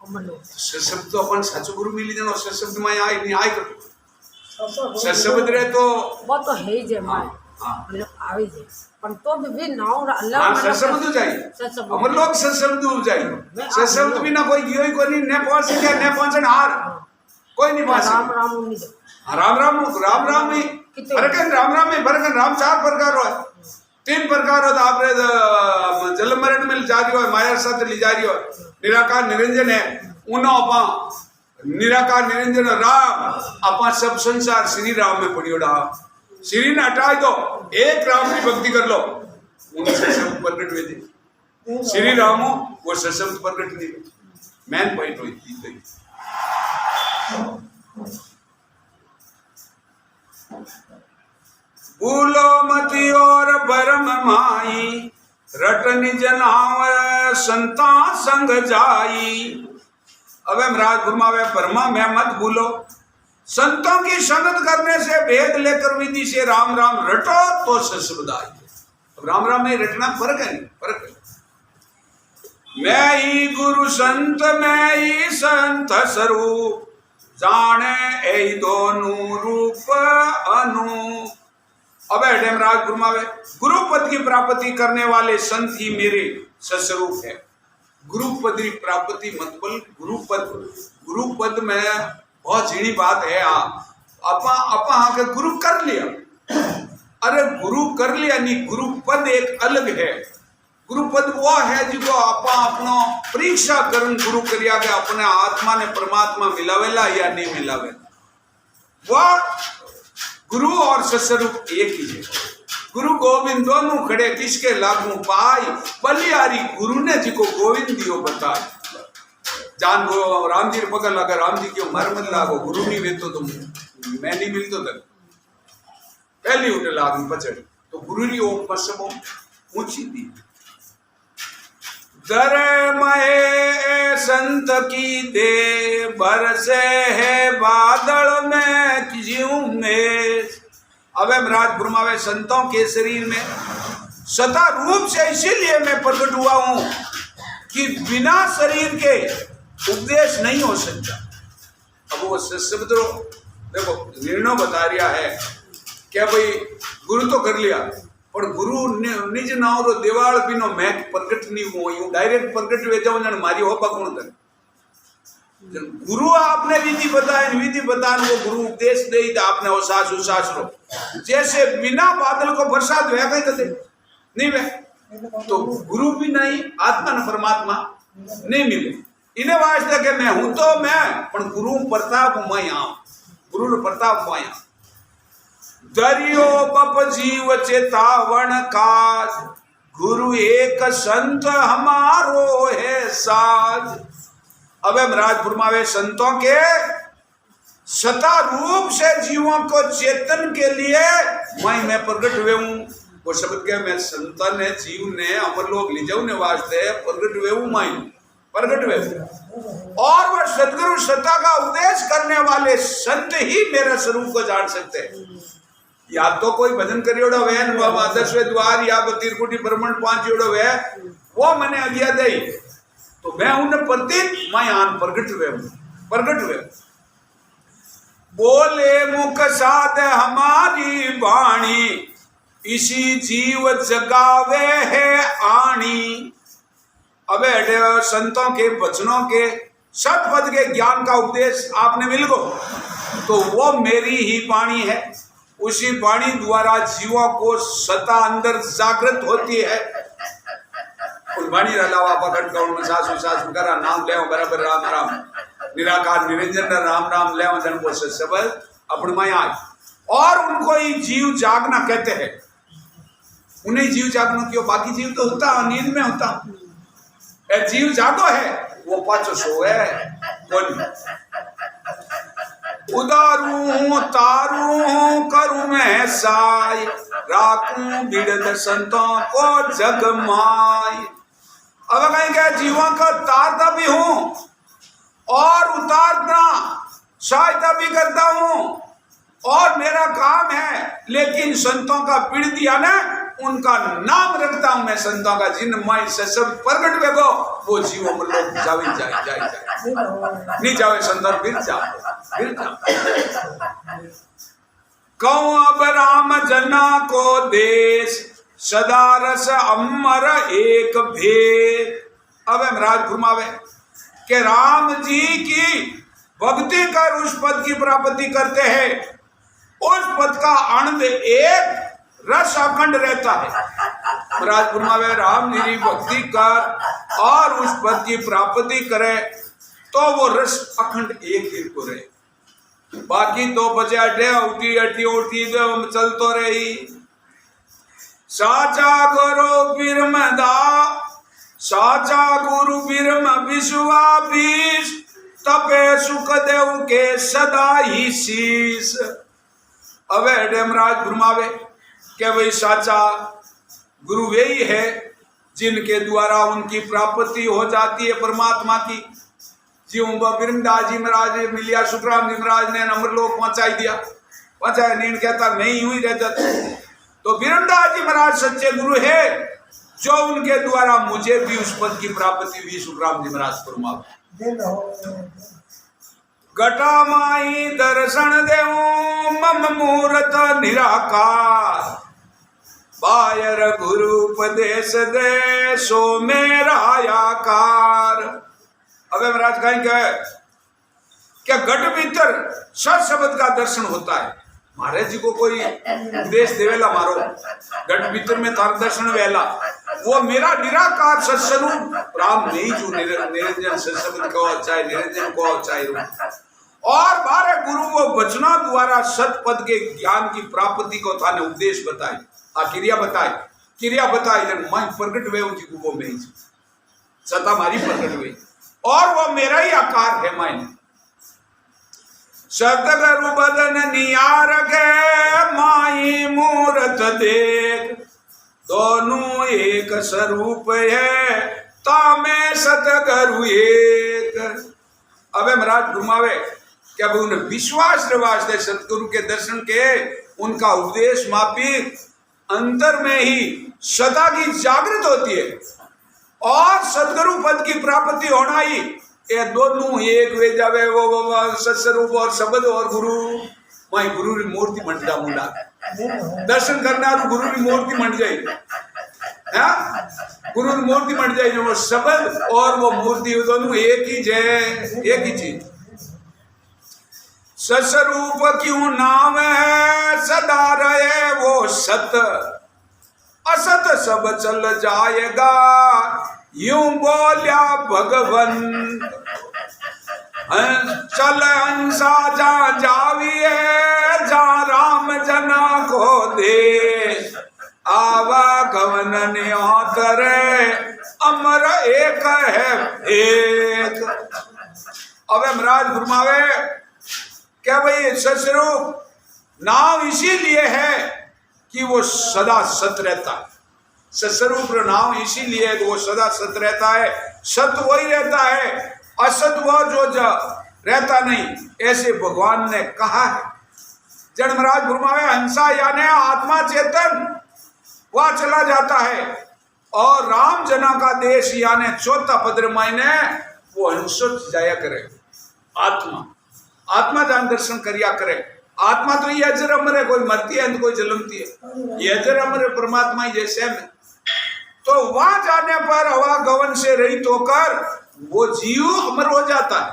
मतलब शब्द तो अपन साचो गुरु मिली जनो शब्द में आए नहीं आए कर शब्द रे तो वो तो है ही जे माय मतलब आवे जे पर तो भी नाम अल्लाह मतलब शब्द हो जाए हमर लोग शब्द हो जाए शब्द बिना कोई गियो ही कोनी ने पहुंच सके ने पहुंचन हार कोई नहीं पहुंच राम राम नहीं राम राम में फरकन राम 4 प्रकार हो 3 प्रकार हो आपरे जल मरण में जा रही हो माया साथ ले जा रही हो निराकार निरंजन है उनो अपा निराकार निरंजन राम अपा सब संसार श्री राम में पड़ियोड़ा श्री ने हटा दो एक राम की भक्ति कर लो उनसे सब प्रकट हुए थे श्री राम हो वो शब्द प्रकट नहीं मैन पॉइंट हुई थी। भूलो मती और भरम माई रटन जनावर संता संग जाई। अबे महाराज फरमावे भरमा में मत भूलो संतों की संगत करने से भेद लेकर विधि से राम राम रटो तो ससुदाई। राम राम में रटना फर्क है नहीं फर्क है। मैं ही गुरु संत मैं ही संत स्वरूप जाने ए दोनों रूप अनु। अब हेमराज फरमावे गुरु पद की प्राप्ति करने वाले संत ही मेरे सस्वरूप है। गुरु पद की प्राप्ति मतलब गुरु पद में बहुत झीणी बात है। अपा आके गुरु कर लिया, अरे गुरु कर लिया नहीं, गुरु पद एक अलग है। गुरु पद वो है जिसको अपा अपनो परीक्षा करन गुरु करिया के अपने आत्मा ने परमात्मा मिलावेला या नहीं मिलावेला। वह गुरु और सस्वरूप एक ही है। गुरु गोविंद दोनों खड़े किसके लागू पाई बलियारी गुरु ने जिको गोविंद दियो बताए। जान गो राम जी पकड़ लगा राम जी क्यों मर मत लागो गुरु नहीं वेतो तुम मैं नहीं मिलतो तक पहली उठे लागू पचड़ तो गुरु री ओम पसबो ऊंची दी दर महे संत की दे बरसे है बादल में किजियूं में। अबे महाराज फरमावे संतों के शरीर में सता रूप से इसीलिए मैं प्रकट हुआ हूं कि बिना शरीर के उपदेश नहीं हो सकता। अब वो शब्द देखो निर्णय बता रहा है क्या भाई गुरु तो कर लिया पर गुरु निज नाव रो देवाल बिनो मैं प्रकट नहीं हुआ यूं डायरेक्ट प्रकट वे जाऊं जन मारी हो पकड़ तक गुरु आपने विधि बताए वो गुरु उपदेश दे आपने वो सास उसास रो जैसे बिना बादल को बरसात वे कहीं कदे नहीं वे तो गुरु भी नहीं आत्मा न परमात्मा नहीं मिले। इन्हें वास्ते के मैं हूं तो मैं पर गुरु प्रताप माया गुरु प्रताप माया दरियो बप जीव चेतावण काज गुरु एक संत हमारो है साज। अब महाराज फरमावे संतों के सता रूप से जीवों को चेतन के लिए मैं प्रकट हुए हूं। वो शब्द के मैं संतन है जीव ने अमर लोग ले जाऊ ने वास्ते प्रकट हुए हूं, मैं प्रकट हुए हूं। और वह सदगुरु सत्ता का उपदेश करने वाले संत ही मेरे स्वरूप को जान सकते हैं। या तो कोई भजन करियोड़ो वे 10वें द्वार या तिरकुटी ब्रह्मण 5 जोड़ो वे वो मैंने आज्ञा दे तो मैं उन प्रति मैं आन प्रकट हुए हूं, प्रकट हुए। बोले मुख साध हमारी वाणी इसी जीव जगावे है आणी। अब संतों के वचनों के सतपद के ज्ञान का उपदेश आपने मिल गो तो वो मेरी ही वाणी है। उसी वाणी द्वारा जीवों को सता अंदर जागृत होती है। उस वाणी अलावा पकड़ कर सासु सासु करा नाम ले बराबर राम राम निराकार निरंजन राम राम ले जन को शब्द अपने में आए और उनको ही जीव जागना कहते हैं। उन्हें जीव जागना क्यों, बाकी जीव तो होता नींद में होता, जीव जागो है वो पाचो सो है। कौन उदारू तारू करूं मैं साई राखूं बिरद संतों को जग माई। अब कहीं क्या जीवों का तारता भी हूं और उतारना सहायता भी करता हूं और मेरा काम है, लेकिन संतों का पीड़ दिया ना उनका नाम रखता हूं मैं संतों का जिन माई से सब प्रकट बेगो वो जीवों में लोग जावे जाए नहीं जावे संतर फिर जाओ कहूं अब राम जना को देश सदा रस अमर एक भेद। अब महाराज फरमावे कि राम जी की भक्ति कर उस पद की प्राप्ति करते हैं, उस पद का आनंद एक रस अखंड रहता है। महाराज फरमावे राम जी की भक्ति कर और उस पद की प्राप्ति करे तो वो रस अखंड एक ही को रहे। बाकी तो बचे अटे उठी अटी उठी चलतो रही। साचा गुरु बिरम दा साचा गुरु बिरम विश्वापीस तपे सुखदेव के सदा ही शीस। अब हेमराज फरमावे कि भाई साचा गुरु वे ही है जिनके द्वारा उनकी प्राप्ति हो जाती है परमात्मा की। जीव बिरमदास जी महाराज मिलिया सुखराम जी महाराज ने अमरलोक पहुंचाई दिया, पहुंचाया नींद कहता मैं ही यूं ही रहता। तो बिरमदास जी महाराज सच्चे गुरु है जो उनके द्वारा मुझे भी उस पद की प्राप्ति हुई। सुखराम जी महाराज फरमावे घटा माई दर्शन देव मम मूर्त निराकार बायर गुरु उपदेश दे सो मेरा आकार। अब महाराज कहेंगे क्या घट भीतर सत शब्द का दर्शन होता है। महाराज जी को कोई उपदेश देवेला मारो घट भीतर में तार दर्शन वेला वो मेरा निराकार सत्स्वरूप राम नहीं जो निरंजन सत्शब्द को चाहे निरंजन को चाहे रूप और बारह गुरु वो वचनों द्वारा सतपद के ज्ञान की प्राप्ति को थाने उपदेश बताए क्रिया बताई जन मैं प्रकट हुए उनकी गुबो में ही सता मारी प्रकट हुई और वो मेरा ही आकार है। मैं सतगुरु बदन नियार के माई मूर्त देख दोनों एक स्वरूप है तामे सतगुरु एक। अबे महाराज घुमावे क्या उन्हें विश्वास वास्ते सतगुरु के दर्शन के उनका उपदेश मापी अंतर में ही सदा की जागृत होती है और सतगुरु पद की प्राप्ति होना ही ये दोनों एक वे जावे वो सत्स्वरूप और शब्द और गुरु मैं गुरु की मूर्ति बन जा मुंडा दर्शन करना गुरु की मूर्ति बन जाए गुरु की मूर्ति बन जाए वो शब्द और वो मूर्ति दोनों एक ही जय एक ही चीज। सस्वरूप क्यों नाम है सदा रहे वो सत असत सब चल जाएगा यूं बोलिया भगवन चल हंसा जा जाविए जा राम जना को दे आवा गवन न्योतरे अमर एक है एक। अब महाराज फरमावे क्या भाई सस्वरूप नाम इसीलिए है कि वो सदा सत रहता है। सस्वरूप नाम इसीलिए है कि वो सदा सत रहता है। सत वही रहता है, असत वह जो रहता नहीं, ऐसे भगवान ने कहा है। जन महाराज फरमावे हंसा यानी आत्मा चेतन वह चला जाता है, और राम जना का देश यानी चौथा पद्र मायने वो हंसो जाया करे। आत्मा जान दर्शन करिया करे। आत्मा तो ये अजर अमर है, कोई मरती है तो कोई जन्मती है, ये अजर अमर है, परमात्मा ही जैसे में। तो वहां जाने पर हवा गवन से रहित होकर वो जीव अमर हो जाता है,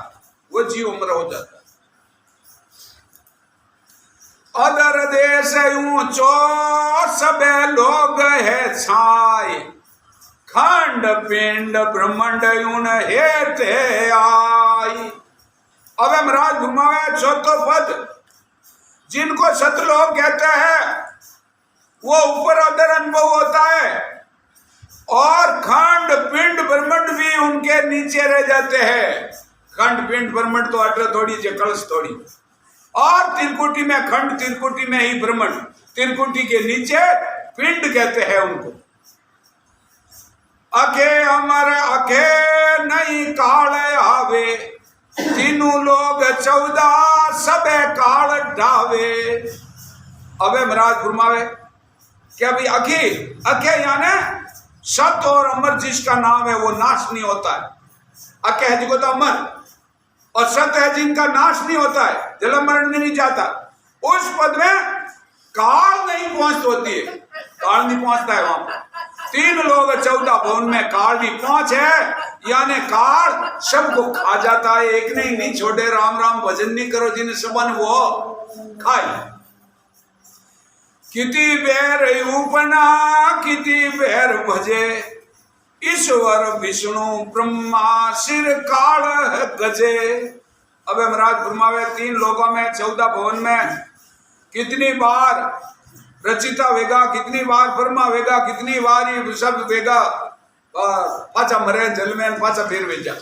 वो जीव अमर हो जाता है। अदर देश ऊंचो सबे लोग है छाए, खंड पिंड ब्रह्मंड यून हेते आई। अब महाराज घुमावे चौथो पद, जिनको सतलोक कहते हैं वो ऊपर अदर अनुभव होता है, और खंड पिंड ब्रह्मंड भी उनके नीचे रह जाते हैं। खंड पिंड ब्रह्मंड तो अटर थोड़ी जे कलश थोड़ी, और त्रिकुटी में खंड, त्रिकुटी में ही ब्रह्मंड, त्रिकुटी के नीचे पिंड कहते हैं उनको। अखे अमर अखे नहीं काल आवे, तीनों लोग 14 सबे काल ढावे। अबे महाराज फरमावे क्या भाई अखे यानी सत और अमर जिसका नाम है वो नाश नहीं होता है। अखे है जिसको तो अमर, और सत है जिनका नाश नहीं होता है, जन्म मरण में नहीं जाता। उस पद में काल नहीं पहुंच होती है, काल नहीं पहुंचता है वहां पर। 3 लोग 14 भवन में काल भी पहुंच है, यानी काल सबको खा जाता है। एक ने नहीं छोड़े, राम राम भजन नहीं करो जिन्हें सबन वो खाए। किति बैर उपना किति बैर भजे, ईश्वर विष्णु ब्रह्मा सिर काल गजे। अब महाराज फरमावे 3 लोगों में 14 भवन में कितनी बार रचिता वेगा, कितनी बार ब्रह्मा वेगा, कितनी बार ये सब वेगा, पाचा मरे जल में पाचा फिर भेजा,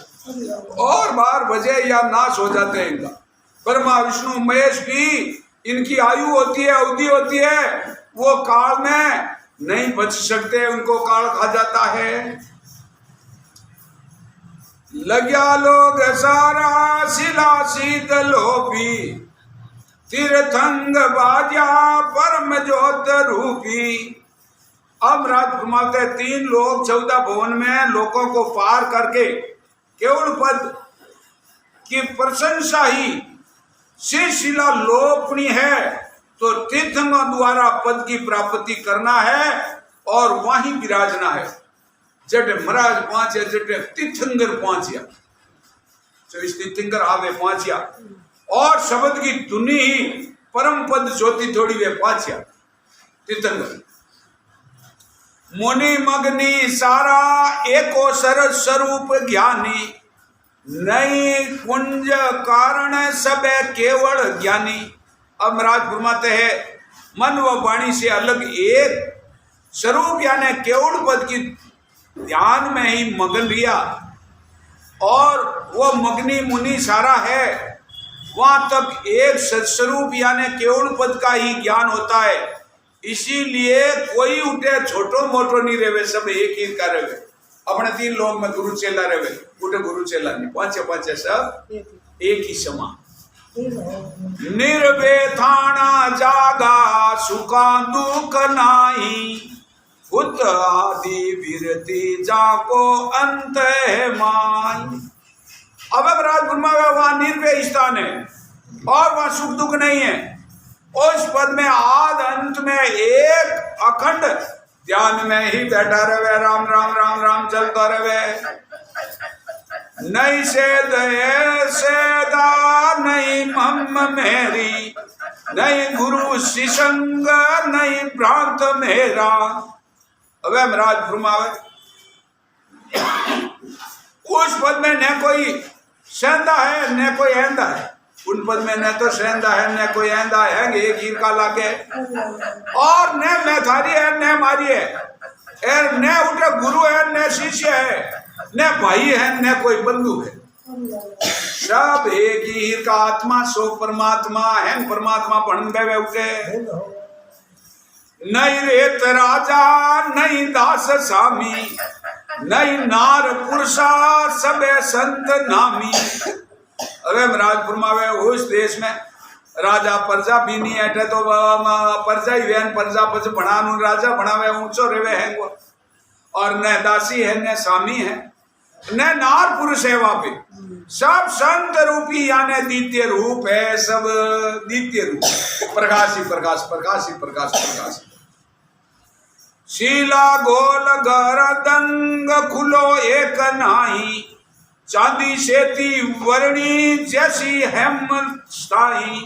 और बार बजे या नाश हो जाते हैं इनका। ब्रह्मा विष्णु महेश की इनकी आयु होती है, अवधि होती है, वो काल में नहीं बच सकते, उनको काल खा जाता है। लग्या लोग सारा शिला शीत लोभी, तीर्थंग बाजा परम ज्योत रूपी। अब रात घुमाते 3 लोग 14 भवन में लोगों को पार करके केवल पद की प्रशंसा ही शिला लोपनी है, तो तीर्थंगों द्वारा पद की प्राप्ति करना है और वहीं विराजना है। जट महाराज पहुंचे, जट तीर्थंकर पहुंचिया, 24 तीर्थंकर आवे पहुंचिया, और शब्द की धुनी ही परम पद ज्योति थोड़ी वे पहुंचिया तीर्थंकर। मुनि मग्नि सारा एको सर स्वरूप ज्ञानी, नई कुंज कारण सबे केवल ज्ञानी। अब महाराज फरमाते हैं मन व वाणी से अलग एक स्वरूप यानी केवल पद की ध्यान में ही मगन रिया, और वो मग्नि मुनि सारा है, वहां तक एक सत्स्वरूप यानी केवल पद का ही ज्ञान होता है। इसीलिए कोई उठे छोटो मोटो नहीं रहे, सब एक ही का रहे। अपने 3 लोग में गुरु चेला रहे, उठे गुरु चेला नहीं, पांचे सब एक ही समान। निर्वे थाना जागा सुखा दुख नाई, उत आदि विरति जाको अंत है माई। अब राज वहां निर्भय स्थान है और वहां सुख दुख नहीं है। उस पद में आद अंत में एक अखंड ध्यान में ही बैठा रहे, राम राम राम राम चलता रहे। नहीं सेद सेदा नहीं मम मेरी, नहीं गुरु शिशंग नहीं भ्रांत मेरा। अब महाराज फरमावे उस पद में न कोई सहंदा है न कोई अहंदा है, उन पद में न तो सेंदा है न कोई ऐंदा है ये गिर का लागे और न मैं थारी है न मारी है एर न उठे गुरु है न शिष्य है न भाई है न कोई बंधु है सब एक ही का आत्मा सो परमात्मा है परमात्मा पण गए उठे नहीं रेत राजा नहीं दास स्वामी नहीं नार पुरुषा सबे संत नामी। હવે રાજપુરમાં આવે उस देश में राजा प्रजा भी नहीं है तो प्रजा ही वेन प्रजा पछ बनानु राजा बनावे ऊंचो रेवे है वो और न दासी है न स्वामी है न नार पुरुष है वहां पे सब संत रूपी यानी द्वितीय रूप है सब द्वितीय रूप प्रकाशी प्रकाश प्रकाशी प्रकाश प्रकाश शीला गोल घर दंग खुलो एक नाही चांदी सेती वर्णी जैसी हेम स्थाई।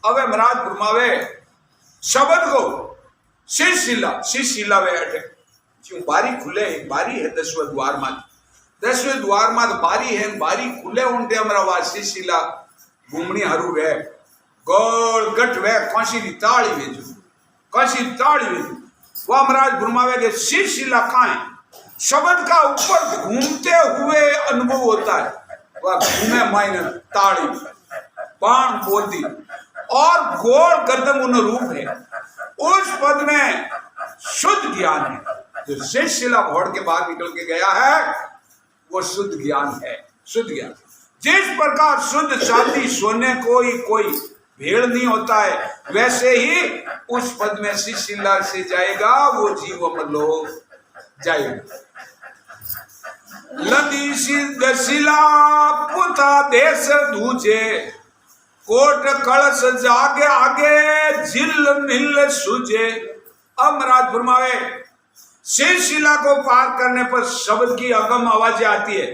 अवे महाराज फरमावे शब्द को शिशिला वे अटे क्यों बारी खुले बारी है 10वें द्वार में 10वें द्वार में बारी है बारी खुले उनते हमारा वा शिशिला घूमनी हरू वे गोल गठ वे काशी की ताड़ी वेजू काशी ताड़ी वेजू वह महाराज फरमावे के शिशिला खाए शब्द का ऊपर घूमते हुए अनुभव होता है वह घूमे मायने ताड़ी बाण बोलती और गोल गर्दन उन रूप है उस पद में शुद्ध ज्ञान है जो शिशिला घोड़ के बाहर निकल के गया है वो शुद्ध ज्ञान है शुद्ध ज्ञान जिस प्रकार शुद्ध चांदी सोने कोई भेड़ नहीं होता है वैसे ही उस पद में शिशिला से जाएगा वो जीव लोग जाएगा लदी शिला पुता देश दूजे कोट कलश जागे आगे झिल मिल सुजे। अब महाराज फरमावे शिला को पार करने पर शब्द की अगम आवाजें आती है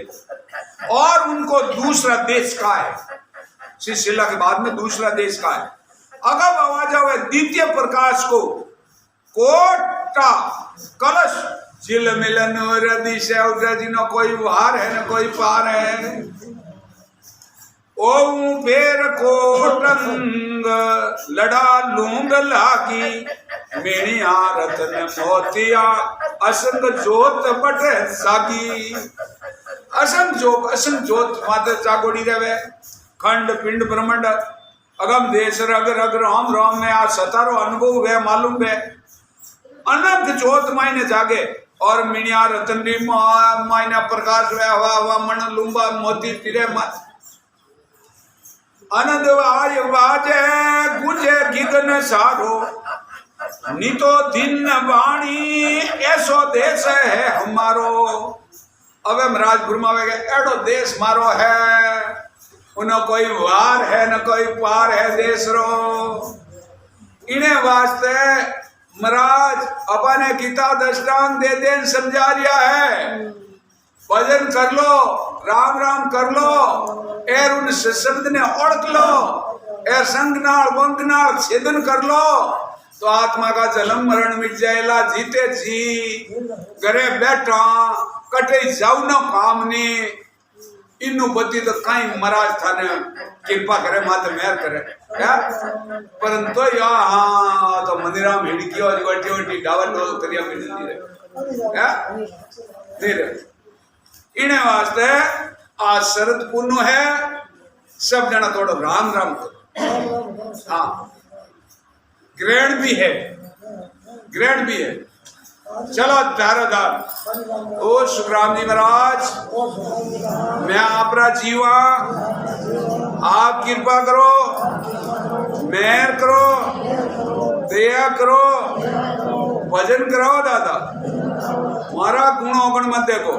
और उनको दूसरा देश का है शिला के बाद में दूसरा देश का है अगम आवाज हुए द्वितीय प्रकाश को कोटा कलश झिल मिलन रदी से न कोई वार है न कोई पार है ओम बेर कोटंग लड़ा लूंग लागी मेणिया रतन मोतिया असंग जोत बट सागी असंग जोत माते जागोड़ी रहे खंड पिंड ब्रह्मांड अगम देश रग रग राम राम में आ सतारो अनुभव है मालूम है अनंत जोत मायने जागे और मिनिया रतन मायना प्रकाश वे हवा हवा मन लुंबा मोती तिरे मत आनंद आय बाजे गुंजे गिगन सारो नी तो दिन वाणी ऐसो देश है हमारो। अबे महाराज गुरमावे के एडो देश मारो है उन्हें कोई वार है न कोई पार है देश रो इन्हें वास्ते महाराज अपने गीता दृष्टांत दे देन समझा रिया है भजन कर लो राम राम कर लो एर उन शब्द ने ओढ़ लो एर संग नाल वंग नाल छेदन कर लो तो आत्मा का जन्म मरण मिट जाएगा जीते जी घरे बैठा कटे जाऊ न काम ने इन्नु बत्ती तो कहीं महाराज थाने कृपा करे माते मेहर करे क्या परंतु यहाँ तो मंदिरा में हिड़की और वटी वटी डावर तो करिया मिल नहीं रहे क्या नहीं रहे इन्हें वास्ते आज शरद पुण्य है सब जना थोड़ा राम राम करो हाँ ग्रहण भी है चलो धारोधार ओ सुखराम जी महाराज मैं आपरा जीवा आप कृपा करो मेहर करो दया करो भजन कराओ दादा मारा गुण अवगुण मत देखो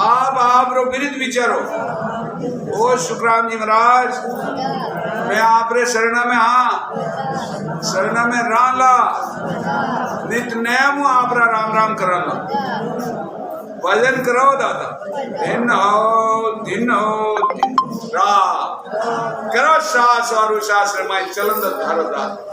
आप रो विरुद्ध विचारो ओ सुखराम जी महाराज मैं आप रे शरण में हाँ शरण में राला नित नयम आप राम राम करना भजन करो दादा दिन हो रात करो सास और शास्त्र में चलन धारो दादा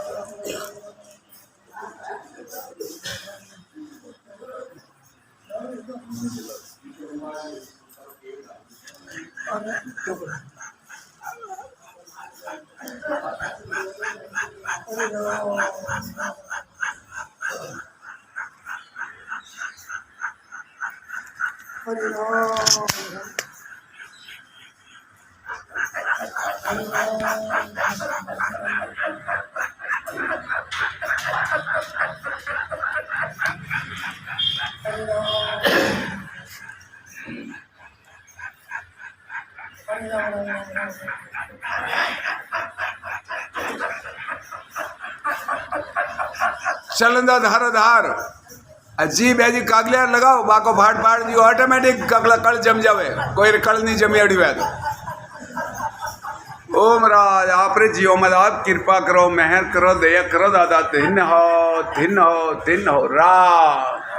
चलंदा धार धार जी बेजी कागलियार लगाओ बाको फाट फाट दियो ऑटोमेटिक कगला कल जम जावे कोई कल नहीं जमी अड़ी वे ओम राज आपरे जियो मत आप कृपा करो मेहर करो दया करो दादा दिन हो राम।